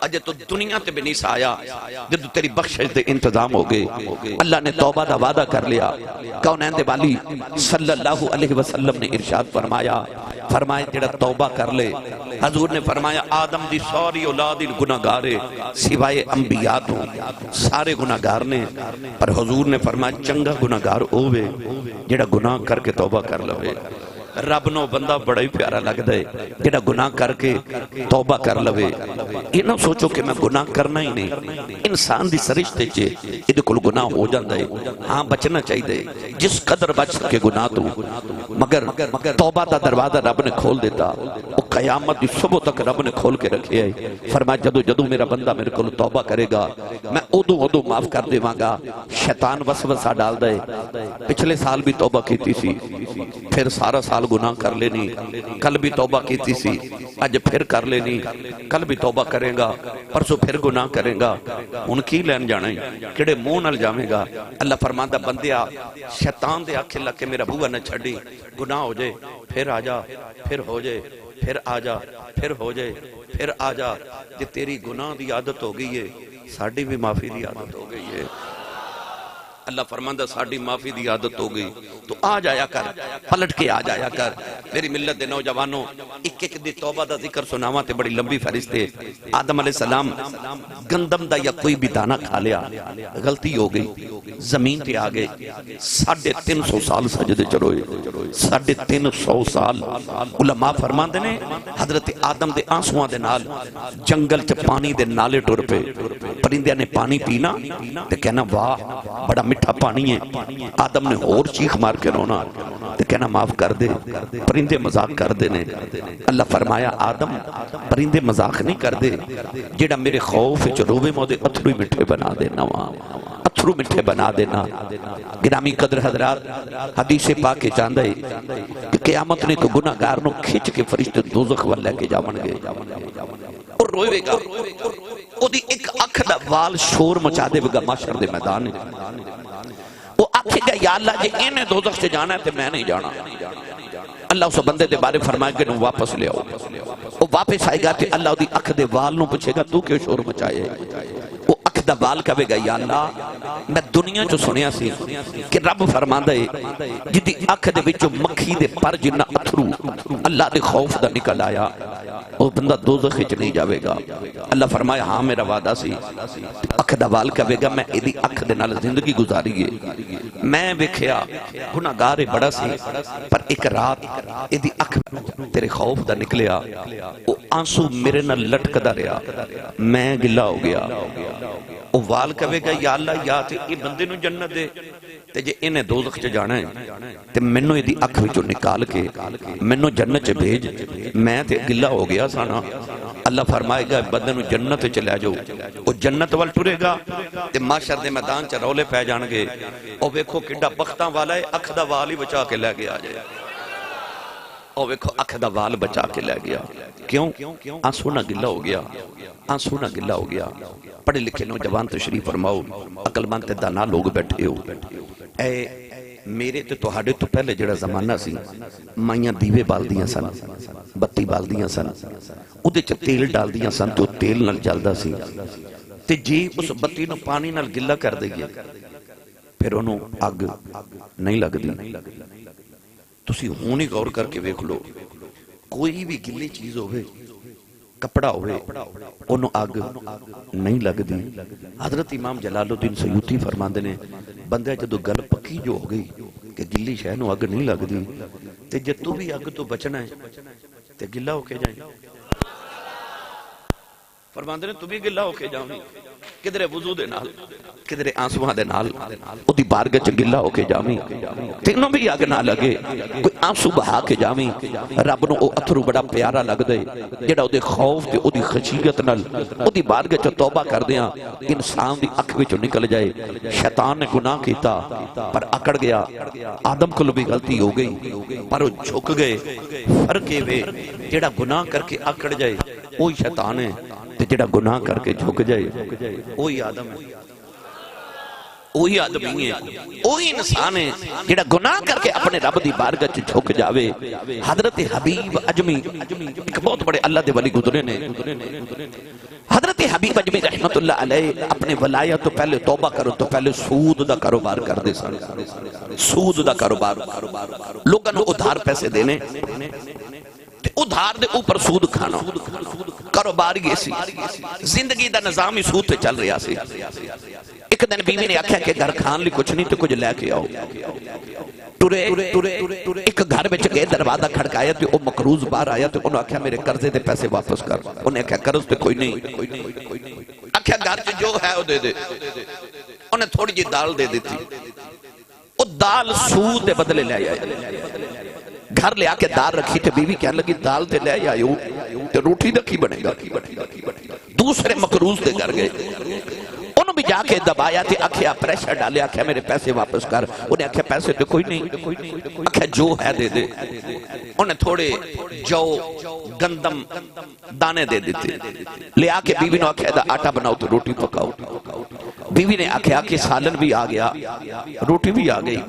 اجے تو دنیا تے بھی نہیں سایا جدو تیری بخشش دے انتظام ہو گئے اللہ نے توبہ دا وعدہ کر لیا کونین دے والی صلی اللہ علیہ وسلم نے ارشاد فرمایا جڑا توبہ کر لے حضور نے فرمایا آدم دی ساری اولاد گناہگارے سوائے انبیاء تو سارے گناہگار نے پر حضور نے فرمایا چنگا گناہگار ہووے جڑا گناہ کر کے توبہ کر لوے رب نو بندہ بڑا ہی پیارا لگ دے جڑا گناہ کر کے توبہ کر لوے یہ نہ سوچو کہ میں گناہ کرنا ہی نہیں انسان دی سرشتے چے یہ کل گناہ ہو جاندہ ہے ہاں بچنا چاہیے جس قدر بچ سکے گناہ تو مگر توبہ دا دروازہ رب نے کھول دیتا وہ قیامت دی صبح تک رب نے کھول کے رکھے ہے فرمایا جدو میرا بندہ میرے کو توبہ کرے گا میں ادو معاف کر دے گا شیطان وسوسہ ڈال دے پچھلے سال بھی توبہ کیتی سی پھر سارا سال گناہ کر لینی کل بھی توبہ کیتی سی آج پھر کر لینی کل بھی توبہ کرے گا پرسوں پھر گناہ کرے گا ان کی لین جانا ہے کڑے منہ نال جاویں گا اللہ فرماندا بندیا شیطان دے آکھے لگ کے میرا بھوا نہ چھڈی گناہ ہو جائے پھر آ جا پھر ہو جائے پھر آ جا پھر ہو جائے پھر آ جا جے تیری گناہ دی عادت ہو گئی ہے ساڈی بھی معافی دی عادت ہو گئی ہے اللہ فرماندہ ساڑھی معافی دی عادت ہو گئی تو آ جایا کر پلٹ کے آ جایا کر میری ملت دے نوجوانوں ایک دی توبہ دا ذکر سناواں تے بڑی لمبی فہرست ہے آدم علیہ السلام گندم دا یا کوئی بھی دانہ کھا لیا غلطی ہو گئی زمین تے آ گئے 350 سال سجدے چروئے 350 سال علماء فرماندے نے حضرت آدم دے آنسواں دے نال جنگل چ پانی دے نالے ٹر پے پرندیاں نے پانی پینا تے کہنا واہ بڑا میٹھا پانی ہے آدم نے اور چیخ مار کے رونا تے کہنا معاف کر دے پرندے مذاق کر دینے اللہ فرمایا آدم پرندے مذاق نہیں کر دے جیڑا میرے خوف وچ روے مودے اتھرو میٹھے بنا دینا اتھرو میٹھے بنا دینا گرامی قدر حضرات حدیث پاک کے چاندہ ہے کہ قیامت نے تو گناہگار نو کھچ کے فرشتے دوزخ وال لے کے جاون گے اور روئے گا او دی ایک اکھ دا وال شور مچا دے گا معاشر دے میدان وہ آکھے گا یا اللہ جے انہیں دوزخ سے جانا ہے تو میں نہیں جانا اللہ اس بندے دے بارے فرمائے کہ نو واپس لے آؤ وہ واپس آئے گا کہ اللہ دی اکھ دے وال نو پوچھے گا تو کیوں شور مچائے وہ اکھ دا وال کہے گا یا اللہ میں دنیا جو سنیا سی کہ رب فرماندہ ہے جدی اکھ دے وچو مکھی دے پر جنہ اتھرو اللہ دے خوف دا نکل آیا وہ بندہ دوزخ وچ نہیں جاوے گا اللہ فرمایا ہاں میرا وعدہ سی اکھ دا وال کہے گا میں ایدی اکھ دے نال زندگی گزاری ہے میں ویکھیا گناہگار بڑا سی پر ایک رات ایدی اکھ تیرے خوف دا نکلیا وہ آنسو میرے نال لٹکدا رہیا میں گلا ہو گیا وہ وال کہے گا یا اللہ یا تے یہ بندے نو جنت دے تے جے انہیں دوزخ چ جانا ہے تے منو ایدی اکھ وچوں نکال کے منو جنت چ بھیج میں تے گلا ہو گیا سانا اللہ فرمائے گا بندے نو جنت چ لے جاؤ وہ جنت وال ٹرے گا تے معاشر دے میدان چ رولے پے جان گے او ویکھو کڈا بختاں والا ہے اکھ دا وال ہی بچا کے لے گیا جائے او ویکھو اکھ دا وال بچا کے لے گیا کیوں آنسو نہ گلا ہو گیا آنسو نہ گلا ہو گیا پڑھے لکھے نوجوان تشریف فرماؤ عقل مند تے دانا لوگ بیٹھے ہو اے میرے تے تہاڈے تو پہلے جڑا زمانہ سی مائیاں دیوے بالدیاں سن، بتی بالدیاں سن، اودے چ تیل ڈالدیاں سن تو تیل نال جلدا سی، تے جی اس بتی نو پانی نال گلا کر دئیے پھر انہوں اگ نہیں لگدی۔ تسی ہون ہی غور کر کے ویکھ لو، کوئی بھی گلی چیز ہوئے، کپڑا ہوئے، انہوں اگ نہیں لگدی۔ حضرت امام جلال الدین سیوطی فرماندے نے بندہ جدو گل پکی جو ہو گئی کہ گلی شہ نو اگ نہیں لگدی تے جے تو بھی اگ تو بچنا ہے تے گلا ہو کے جائیں۔ فرماندے نے تو بھی گلا ہو کے جاؤں، کدھرے وضو دے نال، کدھرے آنسواں دے نال، او دی بارگاہ چ گلا ہو کے جاویں، تینوں بھی اگ نہ لگے، کوئی آنسو بہا کے جاویں، رب نو او اتھرو بڑا پیارا لگ دے جڑا او دے خوف تے او دی خشیت نال او دی بارگاہ چ توبہ کر دیاں انسان دی اکھ وچوں نکل جائے۔ شیطان نے گناہ کیتا پر اکڑ گیا، آدم کول بھی غلطی ہو گئی پر او جھک گئے۔ فرق اے وے جڑا گناہ کر کے اکڑ جائے وہی شیطان ہے، تے جڑا گناہ کر کے جھک جائے وہی آدم ہے، وہی آدمی ہے، وہی انسان ہے جڑا گناہ کر کے اپنے رب دی بارگاہ چ جھک جاوے۔ حضرت حبیب اجمی ایک بہت بڑے اللہ دے ولی گزرے نے، حضرت حبیب اجمی رحمت اللہ علیہ اپنے ولایت تو پہلے توبہ کرو تو پہلے سود دا کاروبار کر دے سن، سود دا کاروبار، لوگوں کو ادھار پیسے دینے، ادھار دے اوپر سود کھانا، کاروبار یہ سی، زندگی دا نظام ہی سود تے چل رہا سی۔ ایک دن بیوی نے آکھیا کہ گھر کھان لی کچھ نہیں تو کچھ لے کے آؤ، ٹرے ایک گھر بچ گئے، دروازہ کھڑکایا تو وہ مقروض باہر آیا تو انہوں آکھیا میرے قرضے دے پیسے واپس کر، انہیں آکھیا قرض تے کوئی نہیں، آکھیا گھر چ جو ہے وہ دے دے، انہیں تھوڑی جی دال دے دیتی، وہ دال سود دے بدلے لے آئے، گھر لے آکے دال رکھی تے بیوی کہنے لگی دال تے لے آئیو تے روٹی دا کی بنے گا، دوسرے مقروض دے گھر گئے، انہوں بھی جا کے دبایا تے آکھیا پریشر ڈالے، آکھیا میرے پیسے واپس کر، انہیں آکھیا پیسے تے کوئی نہیں، آکھیا جو ہے دے دے، انہیں تھوڑے جو گندم دانے دے دیتے، لے آکے بیوی نے آکھیا دا آٹا بناؤ تو روٹی پکاؤ، بیوی نے آکھیا کہ سالن بھی آ گیا، روٹی بھی آ گئی،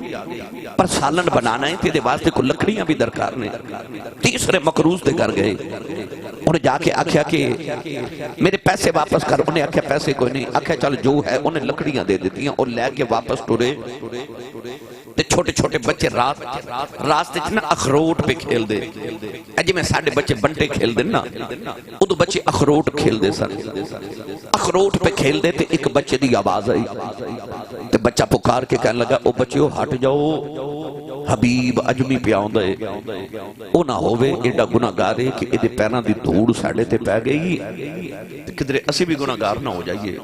پر سالن بنانا ہے تیرے واسطے کو لکڑیاں بھی درکار نے۔ تیسرے مقروض دے گھر گئے، انہیں جا کے آکھیا کہ میرے پیسے واپس کر، انہیں آکھیا پیسے کوئی نہیں، آکھیا چل جو ہے انہیں لکڑیاں دے دیتی ہیں اور لے کے واپس ٹورے، چھوٹے چھوٹے بچے راستے چنا اخروٹ پہ کھیل دے، اجی میں ساڑھے بچے بنٹے کھیل دے نا، ادھو بچے اخروٹ کھیل دے سن، اخروٹ پہ کھیل دے تے ایک بچے دی آواز آئی، تے بچہ پکار کے کہنے لگا او بچیو ہٹ جاؤ، حبیب اجمی پہ آؤں دے، او نہ ہووے ایڈا گناہگارے کہ ایدے پیران دی دھوڑ ساڑھے تے پہ گئی، کدھرے اسی بھی گناہگار نہ ہو جائیے۔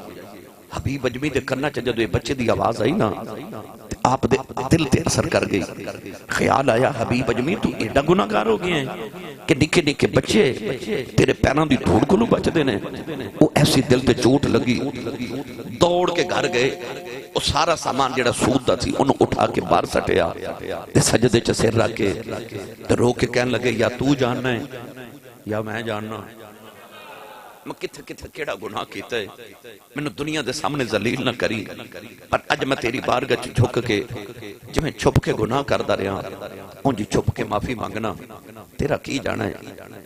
حبیب اجمی دے کرنا چاہے جدو یہ بچے دی آواز آئی نا، آپ دے دل تے اثر کر گئی، خیال آیا حبیب اجمی تو ایڈا گناہگار ہو گئے ہیں کہ نکے نکے بچے تیرے پیران دی دھوڑ کو لو بچ دینے، وہ ایسی دل تے چوٹ لگی، دوڑ کے گھر گئے، وہ سارا سامان جڑا سود دا تھی انہوں اٹھا کے باہر سٹیا، تے سجدے چ سر رکھ کے تے رو کے کہنے لگے یا تو جاننا ہے یا میں جاننا، میں کتھے کیڑا گناہ کیتا ہے، میں نے دنیا دے سامنے ذلیل نہ کری، پر اج میں تیری بارگاہ چ جھک کے جو میں چھپ کے گناہ کردا رہا ہوں جی چھپ کے معافی مانگنا، تیرا کی جانا ہے،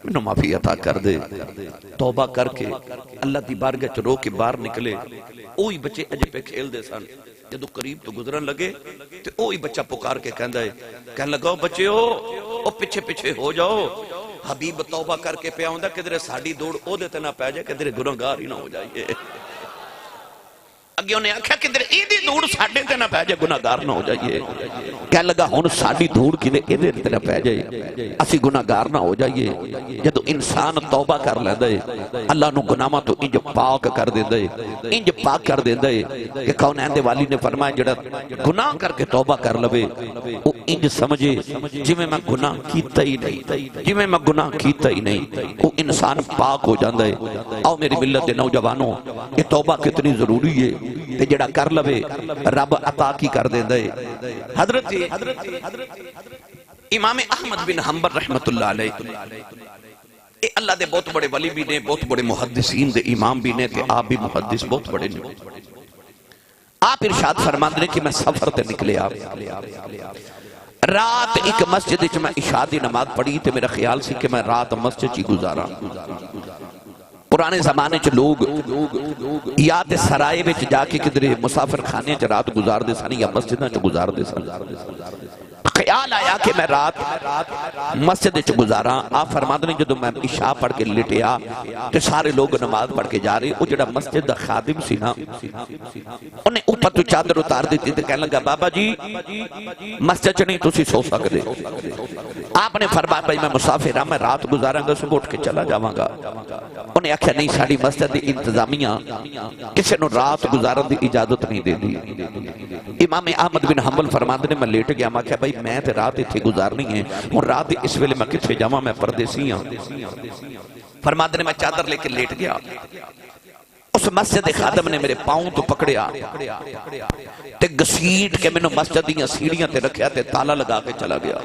میں نے معافی عطا کر دے۔ توبہ کر کے اللہ دی بارگاہ چ رو کے باہر نکلے، اوہی بچے اج پہ کھیل دے سن، جدو قریب تو گزرن لگے تو اوہی بچہ پکار کے کہندا ہے، کہنے لگا بچے او پیچھے پیچھے ہو جاؤ، حبیب توبہ کر کے پہ آؤں دا کدھرے ساڑی دوڑ او دیتے نہ پہ جائے، کدھرے گناہگار ہی نہ ہو جائیے۔ اگے انہیں آکھا کدھر ایدی دھوڑ ساڑھے تے نہ پہ جائے گناہگار نہ ہو جائیے، کہہ لگا ہون ساڑھی دھوڑ کدھر ایدے تے نہ پہ جائے اسی گناہگار نہ ہو جائیے۔ جدو انسان توبہ کر لے دے اللہ نو گناہاں تو انج پاک کر دے دے، انج پاک کر دے دے کہ کونین دے والی نے فرمایا جڑا گناہ کر کے توبہ کر لوے وہ انج سمجھے جی میں گناہ کیتا ہی نہیں، جی میں گناہ کیتا ہی نہیں، وہ انسان پاک ہو جاندہ ہے۔ آؤ میری ملت دے نوجوانوں یہ توبہ کتنی ضروری ہے، تے جڑا کر لوے رب عطا کی کر دے دے۔ حضرت امام احمد بن حنبل رحمت اللہ علیہ اے اللہ دے بہت بڑے ولی بھی نے، بہت بڑے محدثین دے امام بھی نے، تے آپ بھی محدث بہت بڑے نے۔ آپ ارشاد فرماندے کہ میں سفر تے نکلیا، رات ایک مسجد وچ میں عشاء دی نماز پڑھی تے میرا خیال سی کہ میں رات مسجد ہی گزارا۔ پرانے زمانے چ لوگ یا تے سرائے وچ جا کے کدھر مسافر خانے چ رات گزار دے سن یا مسجداں چ گزار دے سن۔ خیال آیا کہ میں رات مسجد چ گزارا۔ آپ فرماتے ہیں جدو میں عشاء پڑھ کے لٹیا کہ سارے لوگ نماز پڑھ کے جا رہے، وہ جڑا مسجد دا خادم سی نا انہیں اوپر تو چادر اتار دیتی تھی، کہنے لگا بابا جی مسجد چ نہیں تسی سو سکتے۔ آپ نے فرمایا بھائی میں مسافر ہاں، میں رات گزاراں گا، صبح اٹھ کے چلا جاواں گا۔ انہیں آکھیا نہیں، ساری مسجد دی انتظامیہ کسی نو رات گزارن دی اجازت نہیں دے دی۔ امام احمد بن حنبل فرماندے نے میں لیٹ گیا، میں کہا بھائی میں تے رات اتھے گزارنی ہے، اور رات اس ویلے میں کتھے جاواں، میں پردیسی ہاں۔ فرماندے نے میں چادر لے کے لیٹ گیا، اس مسجد خادم نے میرے پاؤں تو پکڑیا تے گسیٹ کے میں مسجد دیاں سیڑھیاں تے رکھیا تے تالا لگا کے چلا گیا۔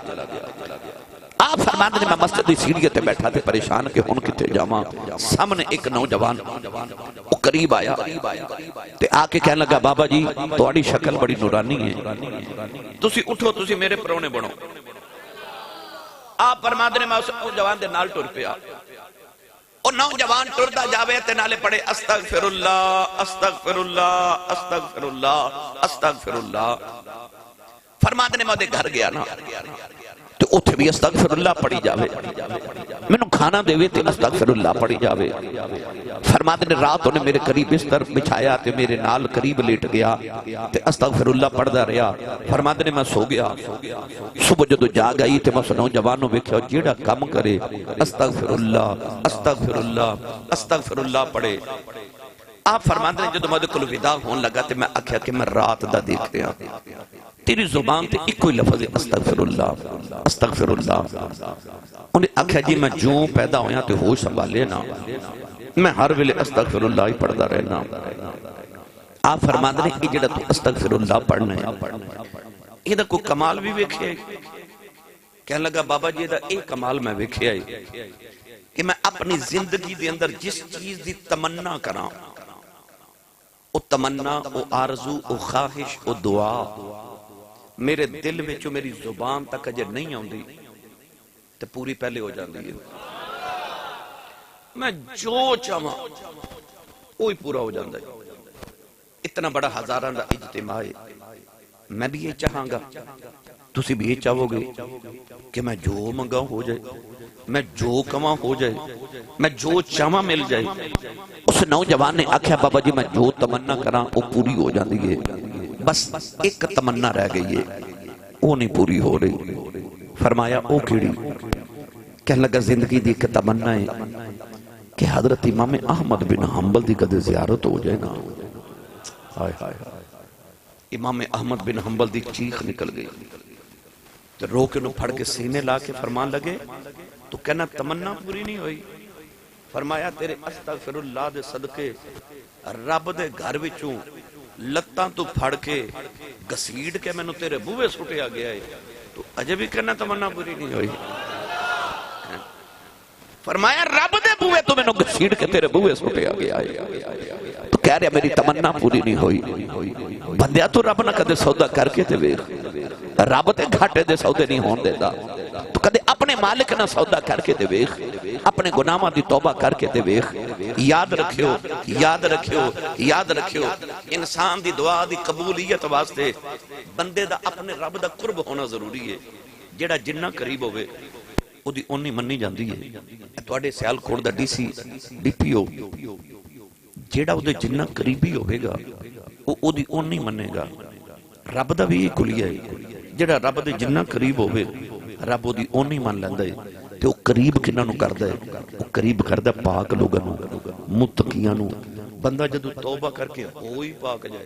آپ فرماندے نے میں مسجد دی سیڑھیاں تے بیٹھا تے پریشان کہ ہن کتے جاواں۔ سامنے ایک نوجوان وہ قریب آیا تے آ کے کہنے لگا بابا جی تہاڈی شکل بڑی نورانی ہے، تسی اٹھو، تسی میرے پرونے بنو۔ آپ فرماندے نے میں اس نوجوان دے نال ٹر پیا، اور نوجوان ٹردا جاوے تے نالے پڑھے استغفر اللہ استغفر اللہ استغفر اللہ استغفر اللہ۔ فرماندے نے میں دے گھر گیا نا تو اتھے بھی استغفر اللہ پڑھی جاوے، میں نو کھانا دے وے تے استغفر اللہ پڑھی جاوے۔ فرماندے نے رات انہیں میرے قریب بستر بچھایا تے میرے نال قریب لیٹ گیا تے استغفر اللہ پڑھدا رہیا۔ فرماندے نے میں سو گیا، صبح جدو جاگ آئی تے میں اس نوجوانوں ویکھیا جیڑا کم کرے استغفر اللہ استغفر اللہ استغفر اللہ پڑھے۔ آپ فرماندے نے جدو مجھے کل ودا ہون لگا تے میں آکھیا کہ میں رات دا دیکھ رہا، تیری زبان تے ایک کوئی لفظ ہے استغفر اللہ استغفر اللہ۔ انہیں آکھیا جی میں جو پیدا ہویا تے ہوش سنبھالے نا، میں ہر ویلے استغفر اللہ ہی پڑھدا رہنا۔ آپ فرماندے نے یہ جڑا تو استغفر اللہ پڑھنا ہے یہ دا کوئی کمال بھی ویکھے؟ کہنے لگا بابا جی دا ایک کمال میں ویکھے آئی کہ میں اپنی زندگی دے اندر جس چیز دی تمنا کراں، او تمنا، او آرزو، او خواہش، او دعا میرے دل میں جو میری زبان تک اجے نہیں آؤں دی تو پوری پہلے ہو جاندی ہے۔ میں جو چاہاں وہی پورا ہو جاندہ ہے۔ اتنا بڑا ہزاران دا اجتماع ہے، میں بھی یہ چاہاں گا، تسی بھی یہ چاہو گے کہ میں جو منگاؤں ہو جائے، میں جو کماں ہو جائے، میں جو چاہاں مل جائے۔ اس نوجوان نے آکھیا بابا جی میں جو تمنا کراں وہ پوری ہو جاندی ہے، بس ایک تمنا رہ گئی ہے وہ نہیں پوری ہو رہی۔ فرمایا او کیڑی؟ کہنے لگا زندگی دی ایک تمنا ہے کہ حضرت امام احمد بن حنبل دی کدے زیارت ہو جائے نا۔ امام احمد بن حنبل دی چیخ نکل گئی تو رو کے انہوں پھڑ کے سینے لا کے فرمان لگے تو کہنا تمنا پوری نہیں ہوئی۔ فرمایا تیرے استغفر اللہ دے صدقے رب دے گھر وچوں لتاں تو پھڑ کے گسیڑ کے میں نو تیرے بوئے سٹیا گیا ہے تو اجے بھی کہنا تمنا پوری نہیں ہوئی۔ فرمایا رب دے بوئے تو میں نو گسیڑ کے تیرے بوئے سٹیا گیا ہے تو کہہ رہے میری تمنا پوری نہیں ہوئی۔ بندیا تو رب نہ کدے سودا کر کے تے ویکھ، رب تے گھاٹے دے سودے نہیں ہون دیتا، تو کدے اپنے مالک نہ سودا کر کے تے ویکھ، اپنے گناہاں دی توبہ کر کے تے ویکھ۔ یاد رکھیو یاد رکھیو یاد رکھیو، انسان دی دعا دی قبولیت واسطے بندے دا اپنے رب دا قرب ہونا ضروری ہے۔ جیڑا جنہ قریب ہوئے او دی اونی مننی جاندی ہے۔ تواڈے سیال کوٹ the D C D P او جیڑا او دے جنہ قریبی ہوئے گا او دی اونی منے گا۔ رب دا بھی یہ کلیہ ہے، جیڑا رب دے جنہ قریب ہوئے رب او دی اونی من لیندہ ہے تے او قریب کنہ نو کردہ ہے، او قریب کردہ پاک لوگنو متقیانو۔ بندہ جدو توبہ کر کے ہوئی پاک جائے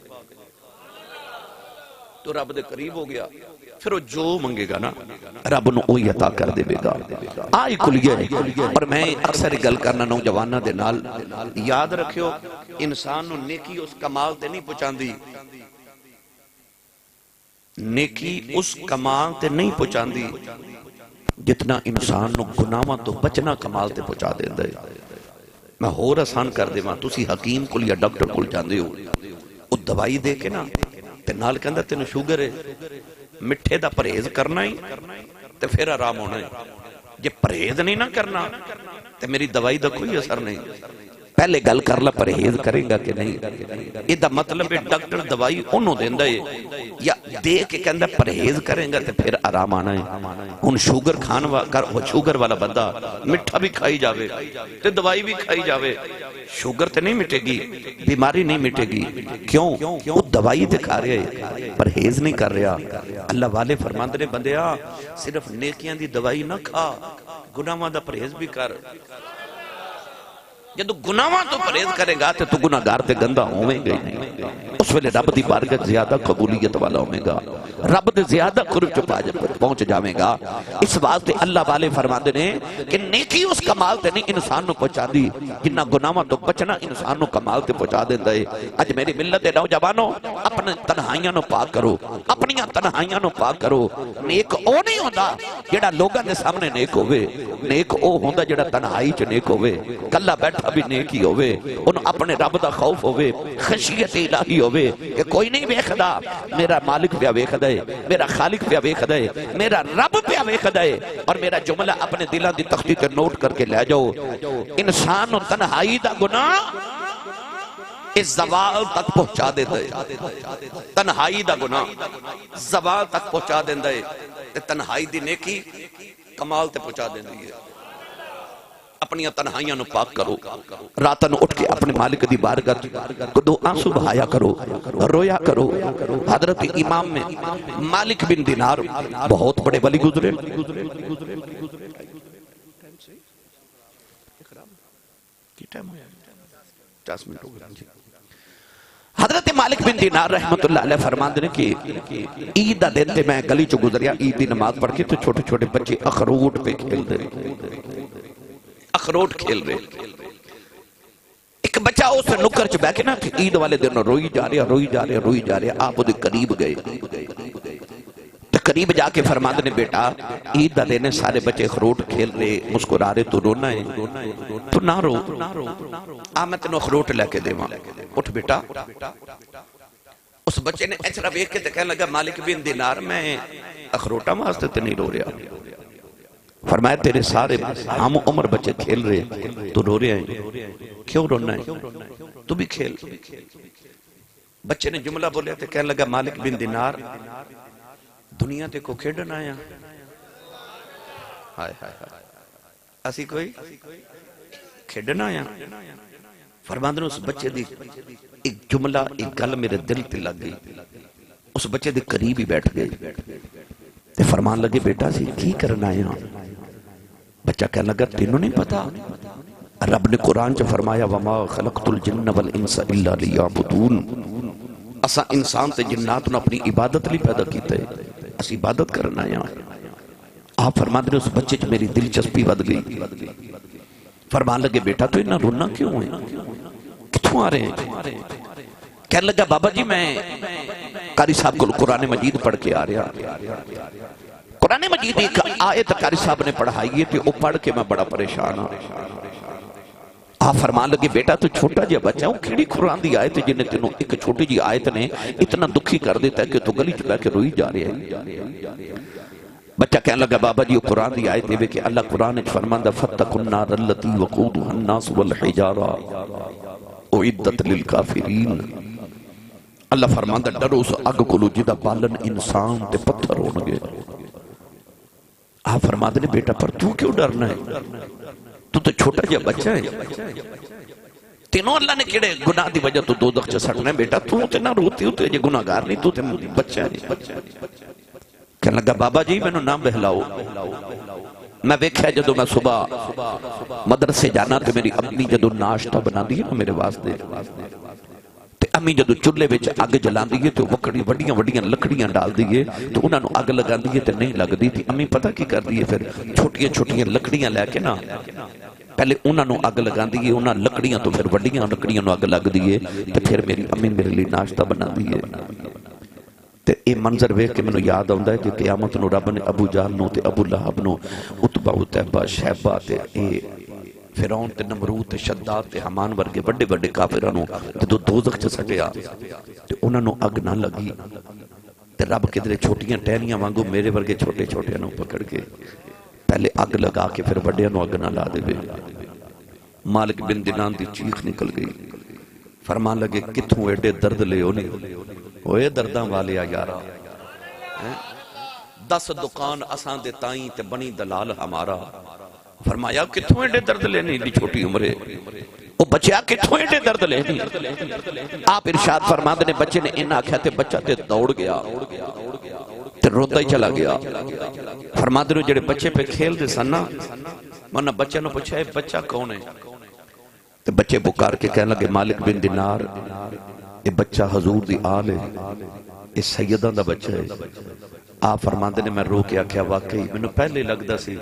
تو رب دے قریب ہو گیا، پھر وہ جو منگے گا نا رب نو اوہی عطا کر دے گا۔ آئی کلیہ ہے۔ اور میں اکثر گل کرنا نوجوانہ دے نال یاد رکھیو انسان نو نیکی اس کمال تے نہیں پہنچاندی، نیکی اس کمال تے نہیں پہنچاندی جتنا انسان نو گناہاں تو بچنا کمال تے پہنچا دیندا ہے۔ میں ہور آسان کر دے ماں، تسی حکیم کول یا ڈاکٹر کول جاندے ہو، وہ دوائی دے کے نا تے نال کہندا تینوں شوگر ہے، مٹھے دا پرہیز کرنا ہی تے پھر آرام ہونا ہے، جے پرہیز نہیں نہ کرنا تے میری دوائی دا کوئی اثر نہیں۔ پہلے گل کر لا پرہیز کرے گا کہ نہیں، یہ دا مطلب ہے ڈاکٹر دوائی انہوں دیندہ ہے یا دے کے کہندہ پرہیز کریں گا تے پھر آرام آنا ہے۔ ان شوگر شوگر والا بندہ مٹھا بھی کھائی جاوے تے دوائی بھی کھائی جاوے، شوگر تے نہیں مٹے گی، بیماری نہیں مٹے گی۔ کیوں؟ وہ دوائی تے کھا رہے ہیں، پرہیز نہیں کر رہا۔ اللہ والے فرماندے نے بندیا صرف نیکیاں دی دوائی نہ کھا، گناہاں دا پرہیز بھی کر۔ جدو گناہاں تو پرہیز کرے گا تو گناہگار تے گندہ ہوئیں گے، اس ویلے رب دی بارگاہ زیادہ قبولیت والا ہوئے گا، رب دے زیادہ قرب پہنچ جاویں گا۔ اس واسطے اللہ والے فرماندے نے کہ نیکی اس کمال تے نہیں انسان نو پہنچا دی جنہ گناہاں تو بچنا انسان نو کمال تے پہنچا دیندے۔ اج میری ملت دے نوجوانوں اپنے تنہائیاں نو پاک کرو، اپنیاں تنہائیاں نو پاک کرو۔ نیک او نہیں ہوندا جڑا لوگاں دے سامنے نیک ہوئے، نیک او ہوندا جڑا تنہائی چ نیک ہوئے، کلا بیٹھا بھی نیکی ہوئے، انہوں اپنے رب دا خوف ہوئے، خشیت الہی ہوئے کہ کوئی نہیں بیخدا، میرا مالک پہ بیخدا ہے، میرا خالق پہ بیخدا ہے، میرا رب پہ بیخدا ہے۔ اور میرا جملہ اپنے دلان دی تختی تے نوٹ کر کے لے جاؤ، انسان و تنہائی دا گناہ اس زوال تک پہنچا دیتا ہے، تنہائی دا گناہ زوال تک پہنچا دیتا ہے، تنہائی دی نیکی کمال تے پہنچا دیتی ہے۔ اپنی تنہائیاں نو پاک کرو، راتن اٹھ کے اپنے مالک دی بارگاہ کو دو آنسو بہایا کرو، رویا کرو۔ حضرت امام میں مالک بن دینار بہت بڑے ولی گزرے، حضرت مالک بن دینار رحمت اللہ علیہ فرماندے نے کہ عید دا دن تے میں گلی چو گزریا، عید دی نماز پڑھ کے تو چھوٹے چھوٹے بچے اخروٹ پہ کھیل دے، اخروٹ کھیل رہے۔ ایک بچہ اس نکر چ بیٹھے نا کہ عید والے دن روئی جا رہے روئی جا رہے روئی جا رہے، آپ وہ قریب گئے، قریب جا کے فرماندے نے بیٹا عید دا دن سارے بچے اخروٹ کھیل رہے مسکرا رہے، تو رونا ہے تو نہ رو، میں تینوں اخروٹ لے کے دیواں، اٹھ بیٹا۔ اس بچے نے اچھرا بیٹھ کے کہنے لگا مالک بن دینار میں اخروٹا واسطے تے نہیں رو رہا، فرمایا تیرے سارے ہم عمر بچے کھیل رہے تو رو رہے ہیں، کیوں رونا ہے، تو بھی کھیل۔ بچے نے جملہ بولیا تو کہنے لگا مالک بن دینار دنیا تے کو کھیڑن آیا، اسی کوئی کھیڑن آیا۔ فرماندے اس بچے دی ایک جملہ ایک گل میرے دل تے لگ گئی، اس بچے دے قریب ہی بیٹھ گئی تے فرمان لگے بیٹا سی کی کرنا آیا؟ بچہ کہنے لگا تینوں نہیں پتا، رب نے قرآن چ فرمایا وما خلقت الجن والانس الا لیعبدون، اسا انسان تے جنات نے اپنی عبادت لی پیدا کیتا ہے، اس عبادت کرنا آیا۔ آپ فرمان دے اس بچے چ میری دلچسپی ود گئی، فرمان لگے بیٹا تو انہاں رونا کیوں ہے، کتھوں آ رہے ہیں؟ کہنے لگا بابا جی میں قاری صاحب کو قرآن مجید پڑھ کے آ رہا، قرآن مجید ایک آیت قاری صاحب نے پڑھائی تھی، وہ پڑھ کے میں بڑا پریشان ہوں۔ آپ فرمان لگے بیٹا تو چھوٹا جا بچہ وہ کھڑی قرآن دی آیت جنہیں تینوں ایک چھوٹی جی آیت نے اتنا دکھی کر دیتا ہے کہ تو گلی چکا کے روئی جا رہے ہیں۔ بچہ کہنے لگا بابا جی وہ قرآن دی آیت ہے کہ اللہ قرآن فرماندہ فَاتَّقُوا النَّارَ الَّتِي وَقُودُهَا النَّاسُ وَالْحِجَارَةُ اُعِدَّتْ لِلْكَافِرِينَ، اللہ فرماندہ ڈرو اس اگ کو جدا بالن انسان تے پتھر ہونگے۔ آپ فرماندے نے بیٹا پر تو کیوں ڈرنا ہے، تو چھوٹا جا بچہ ہے، تینوں اللہ نے کیڑے گناہ دی وجہ تو دوزخ چ سٹنا ہے، بیٹا تو تے نہ روتی ہو تے گناہگار نہیں، تو تے بچہ ہے۔ کہنے لگا بابا جی میں نو نام بہلاؤ، میں ویکھیا جدو میں صبح مدرسے جانا تو میری امی جدو ناشتہ بنا دی ہے میرے واسطے، تے امی جدو چولہے وچ اگ جلان دیئے تو وکڑی وڈیاں وڈیاں لکڑیاں ڈال دیئے تو انہاں نو اگ لگان دیئے تے نہیں لگ دی تھی۔ امی پتہ کی کر دیئے پھر چھوٹیاں چھوٹیاں لکڑیاں لے کے نا پہلے انہاں نو اگ لگان دیئے، انہاں لکڑیاں تو پھر وڈیاں لکڑیاں نو اگ لگ دیئے تے پھر میری امی میرے لیے ناشتہ بنا دیئے۔ تے اے منظر ویکھ کے منو یاد آندا ہے کہ قیامت نو رب نے ابو جہل نو تے ابو لہب نو عتبہ عتیبہ شیبہ تے اے فرعون تے نمرود تے شداد تے حمان ورگے بڑے بڑے کافرانوں تے دوزخ چ سٹیا تے انہوں نے اگ نہ لگی تے رب کدھر چھوٹیاں ٹہلیاں وانگو میرے ورگے چھوٹے چھوٹے نو پکڑ کے پہلے اگ لگا کے پھر بڑے نو اگ نہ لا دے. مالک بن دینان دی چیخ نکل گئی. فرمان لگے کتھوں ایڈے درد لے ہونے ہوئے درداں والے یارا 10 دکان اساں دے تائیں تے بنی دلال ہمارا. فرمایا کتھوں ایڈے درد لینے دی چھوٹی عمرے وہ بچیا کتھوں ایڈے درد لینے. آپ ارشاد فرماتے نے بچے نے انہا کیا تے بچہ تے دوڑ گیا تے روتا ہی چلا گیا. فرماتے نے جڑے بچے پہ کھیل دے سننا منہ بچہ نے پوچھا ہے بچہ کون ہے تے بچے پکار کے کہنے لگے مالک بن دینار یہ بچہ حضور دی آل ہے یہ سیدہ دا بچہ ہے. آپ فرماتے نے میں رو کے آکھیا واقعی میں نے پہلے لگدا سی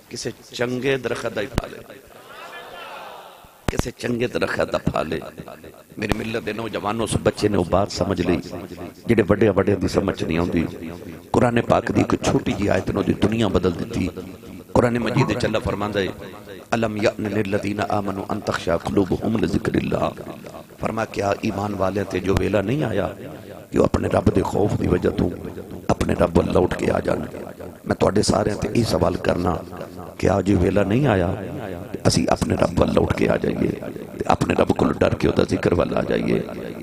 کسے چنگے درخت دا ہی پھالے کسے چنگے درخت دا پھالے. میری ملت دے نوجوانوں اس بچے نے وہ بات سمجھ لی جڑے بڑے بڑے دی سمجھ نہیں ہوندی. قرآن پاک دی کوئی چھوٹی جی آیت نے دی دنیا بدل دیتی. قرآن مجید چلا فرماندا ہے الم یأن للذین آمنوا ان تخشع قلوبہم لذکر اللہ. فرمایا کیا ایمان والے تے جو ویلا نہیں آیا جو اپنے رب دے خوف دی وجہ تو اپنے رب لوٹ کے آ جانا. میں تواڈے سارے تے یہ سوال کرنا کہ آج ویلا نہیں آیا اسی اپنے رب لوٹ کے آ جائیے اپنے رب کو ڈر کے دا ذکر والا آ جائیے.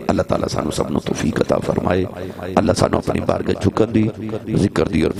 اللہ تعالیٰ سانو سب نو توفیق عطا فرمائے. اللہ سانو اپنی بارگاہ جھکن دی ذکر دی اور